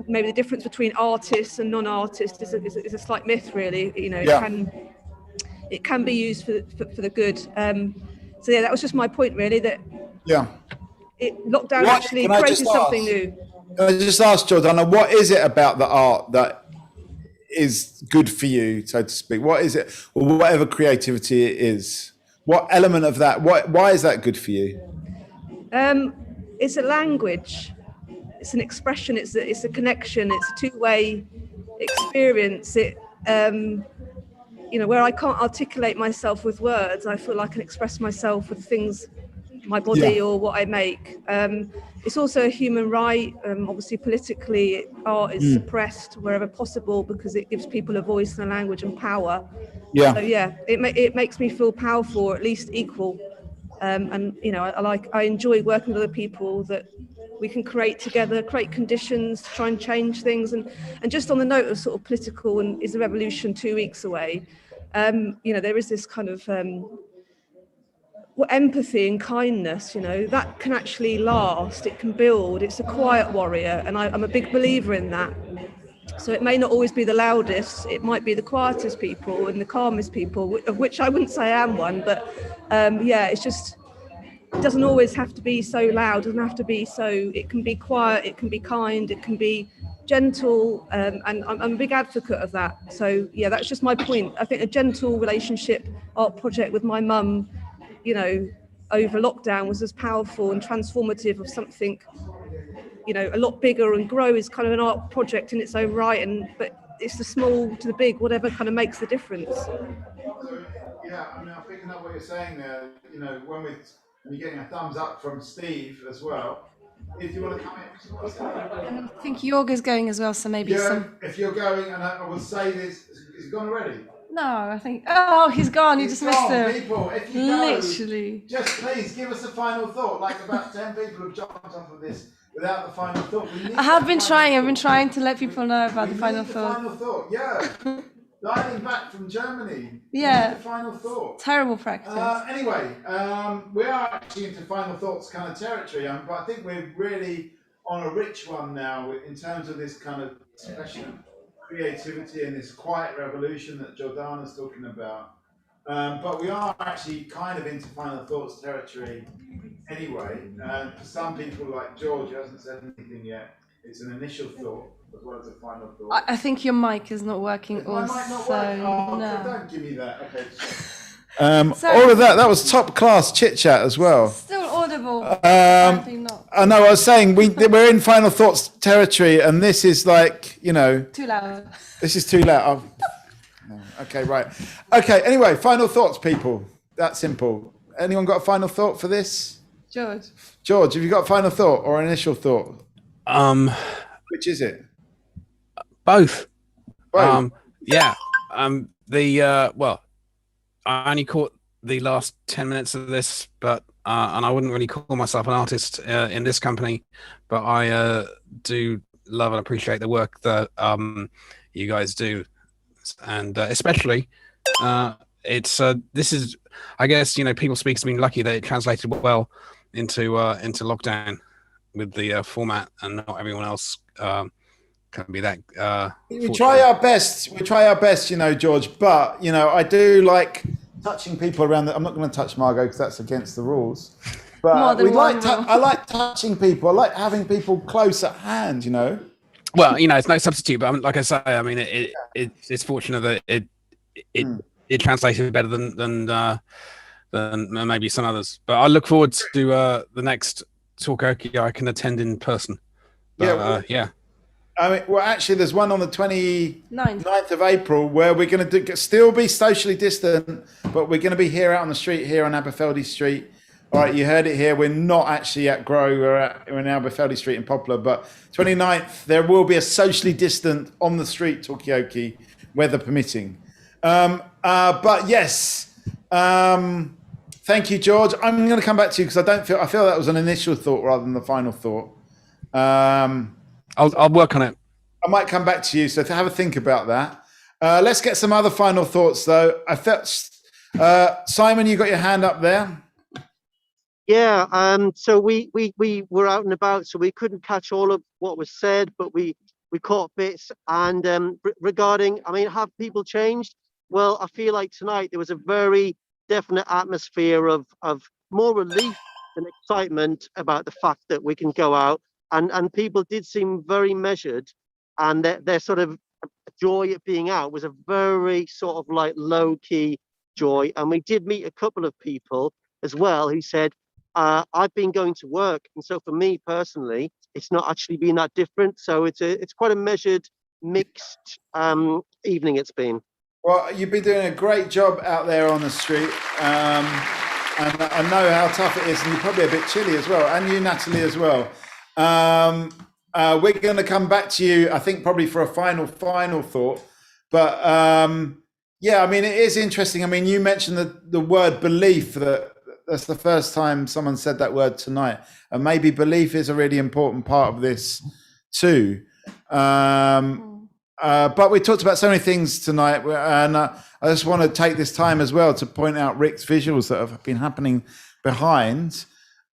maybe the difference between artists and non-artists is a slight myth, really. It can be used for the good. So yeah, that was just my point, really, that lockdown actually created something new. I just asked Jordana, what is it about the art that is good for you, so to speak? What is it, or whatever creativity it is? What element of that? Why is that good for you? It's a language. It's an expression. It's a connection. It's a two-way experience. Where I can't articulate myself with words, I feel I can express myself with things, my body or what I make. It's also a human right. Obviously, politically, art is suppressed wherever possible because it gives people a voice and a language and power. So it makes me feel powerful, or at least equal. I enjoy working with other people that we can create together, create conditions to try and change things. And just on the note of sort of political, and is the revolution 2 weeks away? There is this kind of empathy and kindness, that can actually last, it can build, it's a quiet warrior, and I'm a big believer in that. So it may not always be the loudest, it might be the quietest people and the calmest people, of which I wouldn't say I am one, but it's just, it doesn't always have to be so loud, it doesn't have to be so, it can be quiet, it can be kind, it can be gentle, and I'm a big advocate of that. So yeah, that's just my point. I think a gentle relationship art project with my mum, over lockdown was as powerful and transformative of something, a lot bigger, and Grow is kind of an art project in its own right, but it's the small to the big, whatever kind of makes the difference. Yeah, I'm picking up what you're saying there, when you're getting a thumbs up from Steve as well. If you want to come in, I think Jorga's going as well, so maybe if you're going, and I will say this, is he gone already? No, I think. He's gone. You just missed him. People, if you go, literally. Just please give us a final thought. Like about 10 people have jumped off of this without the final thought. I have been trying. I've been trying to let people know about the final thought. Final thought, yeah. Dialing back from Germany. Yeah. The final thought. Terrible practice. Anyway, we are actually into final thoughts kind of territory, but I think we're really on a rich one now in terms of this kind of expression, creativity, and this quiet revolution that Jordana's talking about. But we are actually kind of into final thoughts territory anyway. For some people, like George, who hasn't said anything yet, it's an initial thought as well as a final thought. I think your mic is not working also. My mic not working? Oh, no. Don't give me that. Okay. Sorry. All of that was top class chit chat as well. Still audible. I know. I was saying we're in final thoughts territory, and this is like, you know, Too loud. This is too loud. Okay, right. Okay. Anyway, final thoughts, people. That simple. Anyone got a final thought for this? George. George, have you got a final thought or an initial thought? Which is it? Both. Both. Yeah. Well, I only caught the last 10 minutes of this, but and I wouldn't really call myself an artist in this company, but I do love and appreciate the work that you guys do, and especially this is, I guess, you know, People Speak has been lucky that it translated well into lockdown with the format, and not everyone else can be that. We try our best. We try our best, you know, George. But you know, I do like touching people around. I'm not going to touch Margot because that's against the rules. But I like touching people. I like having people close at hand. You know. Well, you know, it's no substitute. But like I say, I mean, it's fortunate that it translated better than maybe some others. But I look forward to the next Talkaoke I can attend in person. But, yeah. I mean, well, actually, there's one on the 29th of April where we're going to still be socially distant, but we're going to be here out on the street here on Aberfeldy Street. All right, you heard it here. We're not actually at Grow. We're in Aberfeldy Street in Poplar, but 29th, there will be a socially distant on the street Talkaoke, weather permitting. But yes, thank you, George. I'm going to come back to you because I feel that was an initial thought rather than the final thought. I'll work on it. I might come back to you, so have a think about that. Let's get some other final thoughts, though. I felt Simon, you got your hand up there. Yeah. So we were out and about, so we couldn't catch all of what was said, but we caught bits. And regarding, I mean, have people changed? Well, I feel like tonight there was a very definite atmosphere of more relief and excitement about the fact that we can go out. And people did seem very measured, and their sort of joy at being out was a very sort of like low-key joy. And we did meet a couple of people as well who said, I've been going to work, and so for me personally, it's not actually been that different. So it's quite a measured, mixed evening it's been. Well, you've been doing a great job out there on the street. And I know how tough it is, and you're probably a bit chilly as well, and you, Natalie, as well. We're going to come back to you, I think, probably for a final thought. But yeah, I mean, it is interesting. I mean, you mentioned the word belief. That's the first time someone said that word tonight, and maybe belief is a really important part of this too. But we talked about so many things tonight, and I just want to take this time as well to point out Rick's visuals that have been happening behind.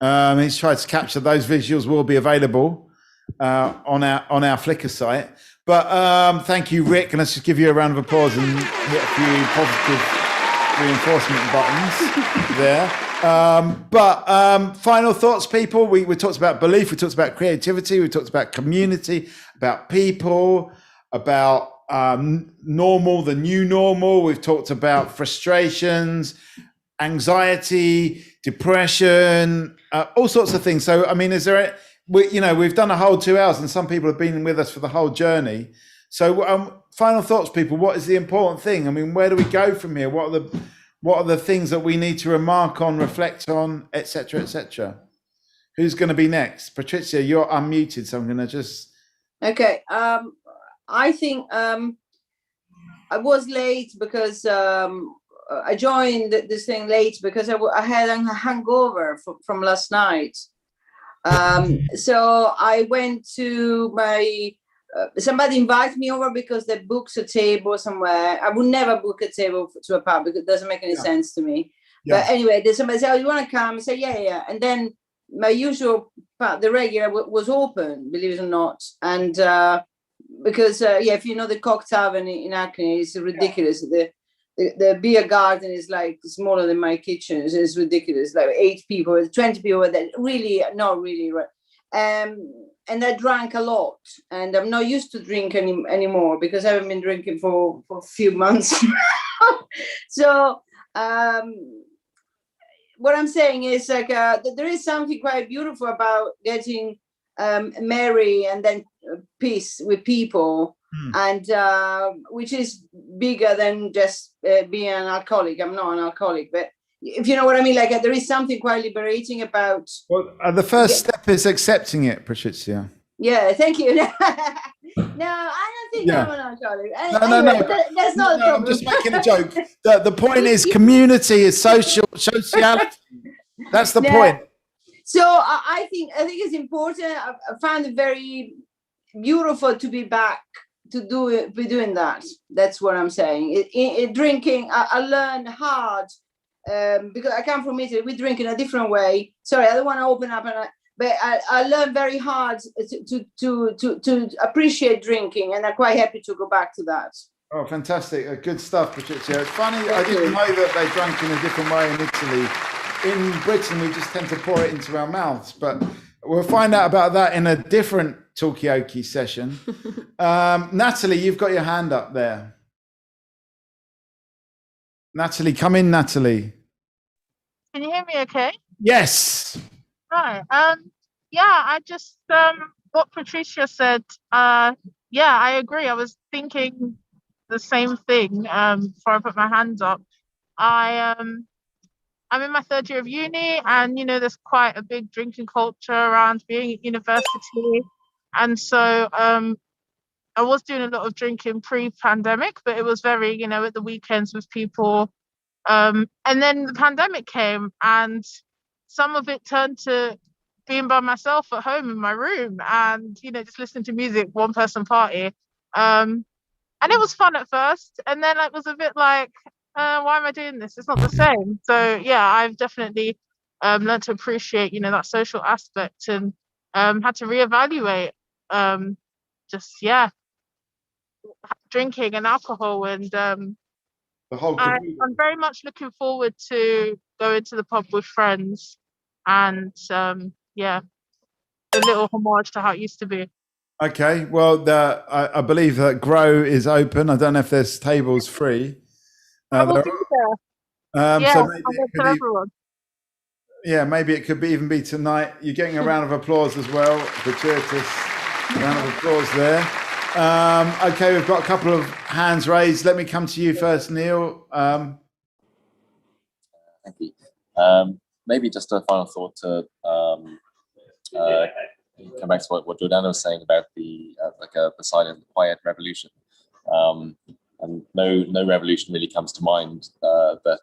He's tried to capture those visuals. Will be available on our Flickr site. But thank you, Rick, and let's just give you a round of applause and hit a few positive reinforcement buttons there. But final thoughts, people. We talked about belief. We talked about creativity. We talked about community, about people, about normal, the new normal. We've talked about frustrations, anxiety, depression, all sorts of things. So, I mean, we've done a whole 2 hours, and some people have been with us for the whole journey. So, final thoughts, people. What is the important thing? I mean, where do we go from here? What are the things that we need to remark on, reflect on, etc., etc.? Who's going to be next? Patricia, you're unmuted, so I'm going to just. Okay. I think I was late because I joined this thing late because I had a hangover from last night. So I went to my, somebody invited me over because they booked a table somewhere. I would never book a table to a pub because it doesn't make any sense to me. But anyway, there's somebody said, "Oh, you want to come?" I say, "Yeah." And then my usual pub, the regular, was open, believe it or not. And because, if you know the Cock Tavern in Hackney, it's ridiculous. The beer garden is like smaller than my kitchen. It's ridiculous. Like 8 people, 20 people. That really, not really. And I drank a lot, and I'm not used to drink anymore because I haven't been drinking for a few months. So what I'm saying is like there is something quite beautiful about getting merry and then peace with people. And which is bigger than just being an alcoholic. I'm not an alcoholic, but if you know what I mean, like there is something quite liberating about. Well, the first step is accepting it, Patricia. Yeah, thank you. No, I don't think I'm an alcoholic. No. That's not a problem. I'm just making a joke. The point is community is sociality. That's the point. So I think it's important. I found it very beautiful to be back to be doing that. That's what I'm saying. Drinking, I learned hard because I come from Italy. We drink in a different way. Sorry, I don't want to open up, but I learned very hard to appreciate drinking, and I'm quite happy to go back to that. Oh, fantastic! Good stuff, Patricia. It's funny. I didn't know that they drank in a different way in Italy. In Britain, we just tend to pour it into our mouths, but we'll find out about that in a different Talkaoke session. Natalie, you've got your hand up there. Natalie, come in, Natalie. Can you hear me okay? Yes. Right. I just what Patricia said, I agree. I was thinking the same thing before I put my hands up. I'm in my 3rd year of uni, and there's quite a big drinking culture around being at university. And so I was doing a lot of drinking pre-pandemic, but it was very, at the weekends with people. And then the pandemic came, and some of it turned to being by myself at home in my room and, just listening to music, one person party. And it was fun at first. And then it was a bit like, why am I doing this? It's not the same. So, I've definitely learned to appreciate, that social aspect, and had to reevaluate drinking and alcohol. And I'm very much looking forward to going to the pub with friends and, a little homage to how it used to be. Okay, well, I believe that Grow is open. I don't know if there's tables free. I will be there. So maybe it could even be tonight. You're getting a round of applause as well. Gratuitous round of applause there. Okay, we've got a couple of hands raised. Let me come to you first, Neil. Thank you. Maybe just a final thought to come back to what Jordana was saying about the silent, quiet revolution. And no revolution really comes to mind that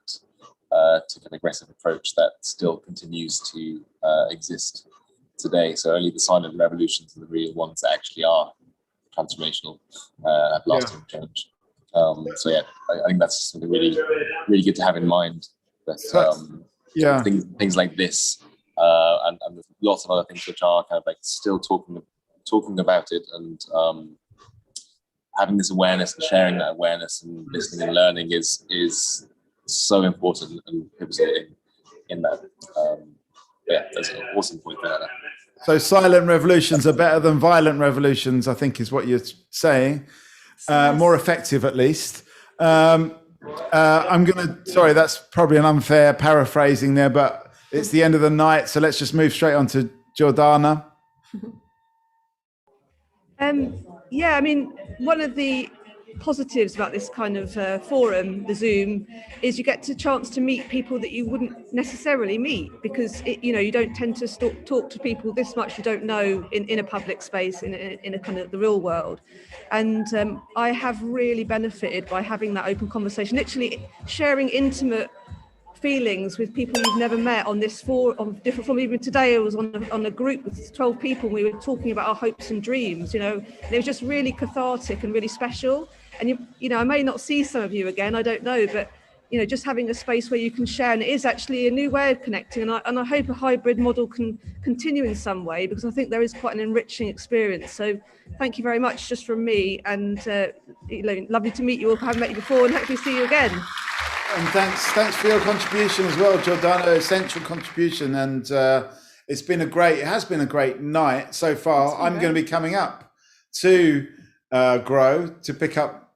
took an aggressive approach that still continues to exist today. So only the silent revolutions are the real ones that actually are transformational, have lasting change. I think that's something really, really good to have in mind. That things like this and there's lots of other things which are kind of like still talking about it and having this awareness and sharing that awareness and listening and learning is so important and pivotal in that. That's an awesome point there. So silent revolutions are better than violent revolutions, I think is what you're saying. More effective, at least. Sorry, that's probably an unfair paraphrasing there, but it's the end of the night. So let's just move straight on to Jordana. One of the positives about this kind of forum, the Zoom, is you get a chance to meet people that you wouldn't necessarily meet because you don't tend to talk to people this much you don't know in a public space in a kind of the real world. And I have really benefited by having that open conversation, literally sharing intimate feelings with people you've never met on this on different form. Even today, I was on a group with 12 people. And we were talking about our hopes and dreams. You know, and it was just really cathartic and really special. And you know, I may not see some of you again. I don't know, but you know, just having a space where you can share, and it is actually a new way of connecting. And I hope a hybrid model can continue in some way, because I think there is quite an enriching experience. So thank you very much, just from me, and you know, lovely to meet you all. I haven't met you before, and hopefully see you again. And thanks for your contribution as well, Jordana. Essential contribution, and it has been a great night so far. I'm going to be coming up to Grow to pick up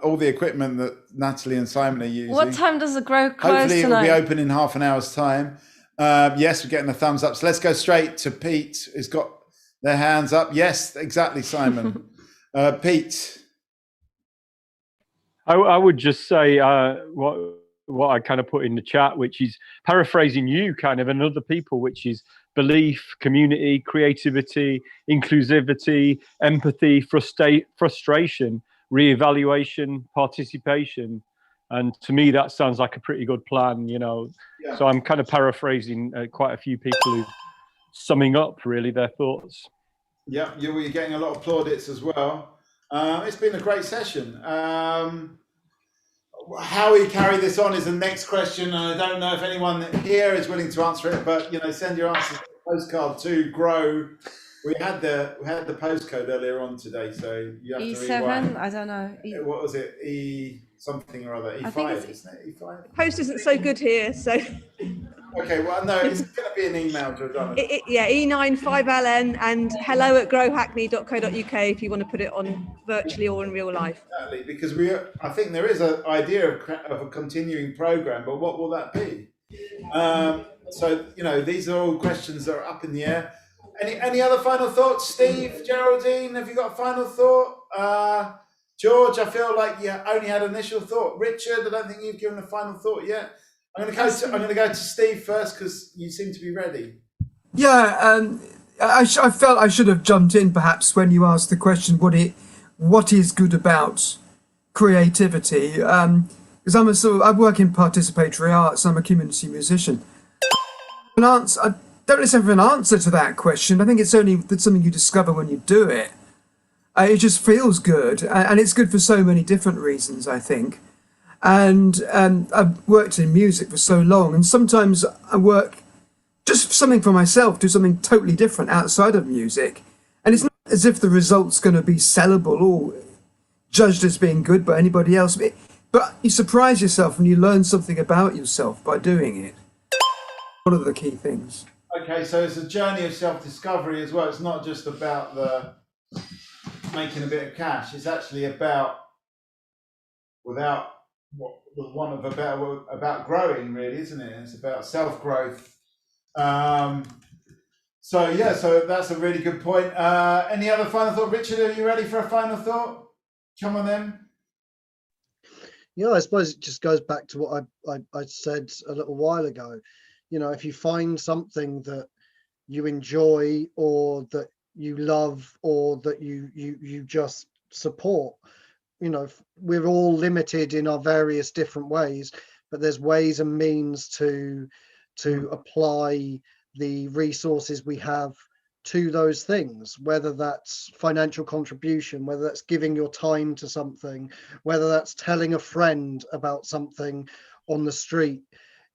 all the equipment that Natalie and Simon are using. What time does the Grow close Hopefully tonight? it will be open in half an hour's time. Yes, we're getting a thumbs up. So let's go straight to Pete, who's got their hands up. Yes, exactly, Simon. Pete. I would just say what I kind of put in the chat, which is paraphrasing you kind of and other people, which is belief, community, creativity, inclusivity, empathy, frustration, reevaluation, participation. And to me, that sounds like a pretty good plan, you know. Yeah. So I'm kind of paraphrasing quite a few people who summing up really their thoughts. Yeah, you're getting a lot of plaudits as well. It's been a great session. How we carry this on is the next question, and I don't know if anyone here is willing to answer it, but you know, send your answers to the postcard to Grow. We had the postcode earlier on today, so you have E7, to rewind. I don't know. What was it? E something or other. E5, isn't it? E5. The post isn't so good here, so. Okay, well, no, it's going to be an email, Jordana. Yeah, E95LN and hello@growhackney.co.uk if you want to put it on virtually or in real life. Exactly, because I think there is an idea of a continuing program, but what will that be? So, you know, these are all questions that are up in the air. Any other final thoughts, Steve, Geraldine? Have you got a final thought? George, I feel like you only had initial thought. Richard, I don't think you've given a final thought yet. I'm going to go to Steve first because you seem to be ready. Yeah, I felt I should have jumped in perhaps when you asked the question, what is good about creativity? Because I work in participatory arts. I'm a community musician. I don't necessarily have an answer to that question. I think it's something you discover when you do it. It just feels good, and it's good for so many different reasons, I think. And I've worked in music for so long, and sometimes I work just something for myself, do something totally different outside of music, and it's not as if the result's going to be sellable or judged as being good by anybody else. But you surprise yourself and you learn something about yourself by doing it. One of the key things. Okay, so it's a journey of self-discovery as well. It's not just about making a bit of cash. It's actually about about growing, really, isn't it? It's about self-growth. So that's a really good point. Any other final thought? Richard, are you ready for a final thought? Come on then. Yeah, I suppose it just goes back to what I said a little while ago. You know, if you find something that you enjoy or that you love or that you just support, you know, we're all limited in our various different ways, but there's ways and means to apply the resources we have to those things, whether that's financial contribution, whether that's giving your time to something, whether that's telling a friend about something on the street.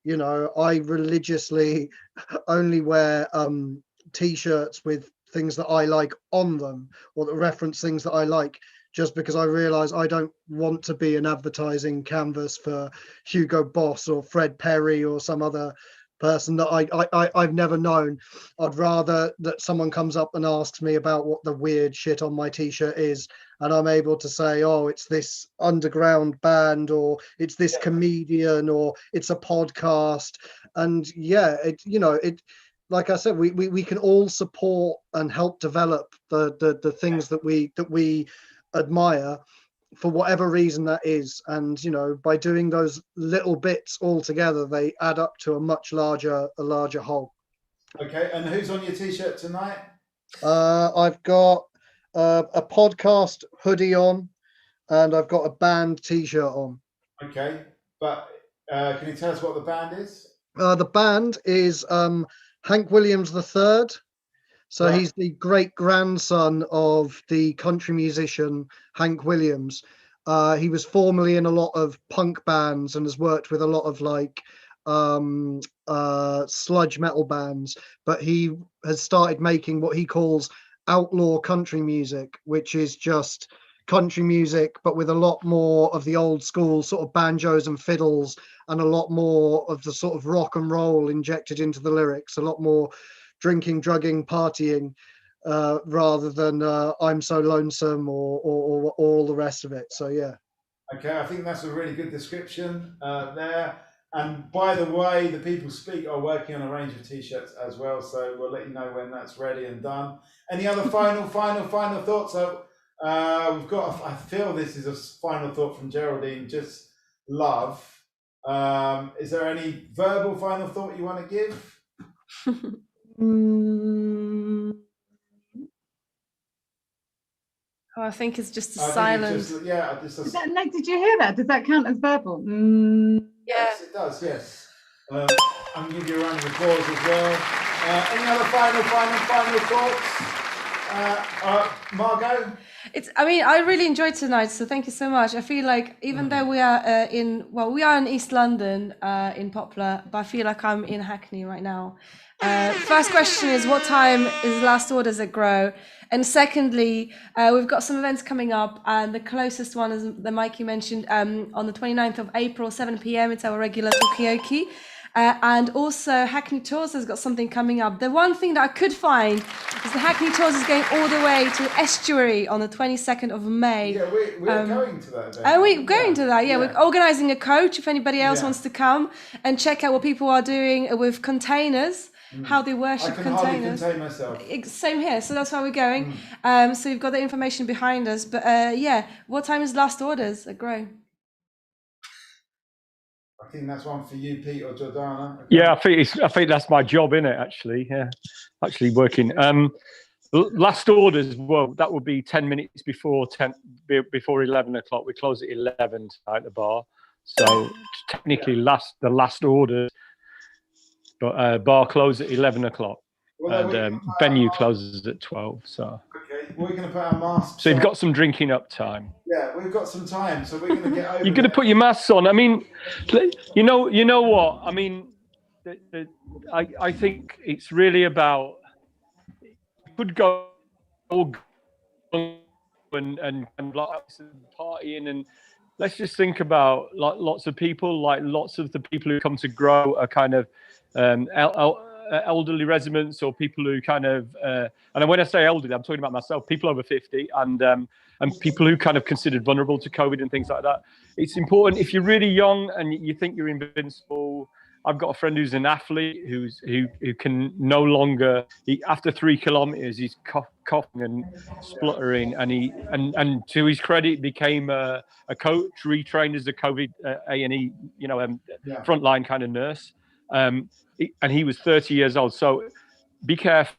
You know, I religiously only wear t-shirts with things that I like on them or that reference things that I like, just because I realize I don't want to be an advertising canvas for Hugo Boss or Fred Perry or some other person that I've never known. I'd rather that someone comes up and asks me about what the weird shit on my t-shirt is, and I'm able to say, oh, it's this underground band, or it's this comedian, or it's a podcast. And yeah, like I said, we can all support and help develop the things that we admire, for whatever reason that is. And you know, by doing those little bits all together, they add up to a much larger whole. Okay, and who's on your t-shirt tonight? I've got a podcast hoodie on, and I've got a band t-shirt on. Okay, but Can you tell us what the band is? The band is Hank Williams III. So Right. he's the great grandson of the country musician Hank Williams. He was formerly in a lot of punk bands and has worked with a lot of like sludge metal bands, but he has started making what he calls outlaw country music, which is just country music but with a lot more of the old school sort of banjos and fiddles and a lot more of the sort of rock and roll injected into the lyrics, a lot more drinking, drugging, partying, rather than I'm so lonesome or all the rest of it. So yeah. Okay, I think that's a really good description there. And by the way, the People Speak are working on a range of t-shirts as well, so we'll let you know when that's ready and done. Any other final thoughts? So we've got, I feel this is a final thought from Geraldine, just love. Is there any verbal final thought you want to give? Oh, I think it's just a silence. Did you hear that? Does that count as verbal? Yes, it does, yes. I'm going to give you a round of applause as well. Any other final thoughts? Margot? I mean, I really enjoyed tonight, so thank you so much. I feel like even though we are in East London in Poplar, but I feel like I'm in Hackney right now. First question is, what time is last orders at Grow? And secondly, we've got some events coming up, and the closest one is the Mikey mentioned on the 29th of April, 7 p.m. It's our regular Talkaoke. And also Hackney Tours has got something coming up. The one thing that I could find is the Hackney Tours is going all the way to Estuary on the 22nd of May. Yeah, we're going to that event. Are we going to that? Yeah, we're organising a coach if anybody else wants to come and check out what people are doing with containers, how they worship containers. I can hardly contain myself. Same here, so that's why we're going. So you've got the information behind us. But yeah, what time is last orders at Grow? I think that's one for you, Pete or Jordana. Okay. Yeah, I think that's my job, innit, actually. Yeah, actually working. Last orders, well, that would be 10 minutes before 11 o'clock. We close at 11 at the bar. So technically the last order, but bar closes at 11 o'clock. Well, and venue closes at 12. So okay, we're going to put our masks so you've on. got some drinking up time. Yeah, we've got some time, so we're going to get over. You're going to put your masks on. I mean, you know what? I mean, I think it's really about could go and partying, and let's just think about like lots of people, like lots of the people who come to Grow are kind of elderly residents or people who kind of and when I say elderly, I'm talking about myself, people over 50 and people who kind of considered vulnerable to COVID and things like that. It's important if you're really young and you think you're invincible. I've got a friend who's an athlete who can no longer after 3 kilometers he's coughing and spluttering, and to his credit became a coach, retrained as a COVID A&E frontline kind of nurse. And he was 30 years old. So be careful,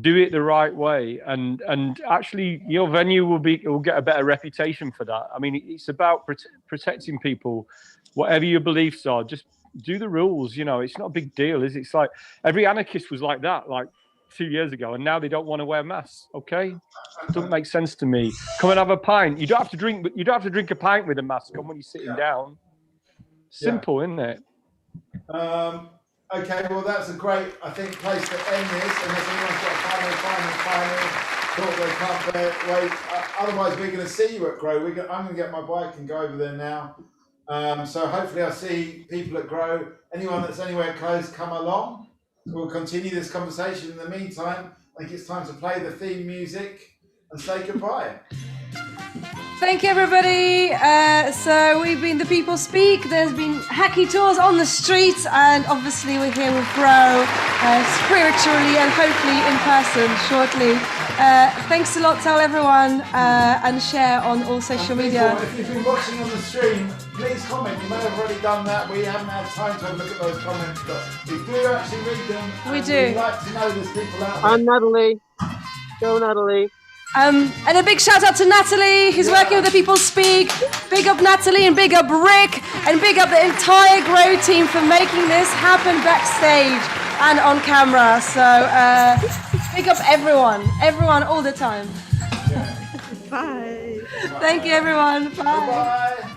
do it the right way, and actually your venue will get a better reputation for that. I mean, it's about protecting people, whatever your beliefs are. Just do the rules. It's not a big deal, is it? It's like every anarchist was like that, like 2 years ago, and now they don't want to wear masks. Okay, it doesn't make sense to me. Come and have a pint. You don't have to drink, but you don't have to drink a pint with a mask on when you're sitting down. Simple, isn't it? Okay, well that's a great, I think, place to end this, unless anyone's got a final thought they can't wait. Otherwise, we're going to see you at Grow. I'm going to get my bike and go over there now. So hopefully I'll see people at Grow. Anyone that's anywhere close, come along. We'll continue this conversation. In the meantime, I think it's time to play the theme music and say goodbye. Thank you, everybody. So we've been the People Speak. There's been Hackney Tours on the streets, and obviously we're here with Grow, spiritually and hopefully in person shortly. Thanks a lot. Tell everyone and share on all social media. If you've been watching on the stream, please comment. You may have already done that. We haven't had time to have a look at those comments, but we do actually read them. We do. We'd like to know there's people out there. I'm Natalie. Go, Natalie. And a big shout out to Natalie, who's working with the People Speak. Big up Natalie and big up Rick and big up the entire Grow team for making this happen backstage and on camera. So big up everyone all the time. Bye. Thank you everyone. Bye. Bye.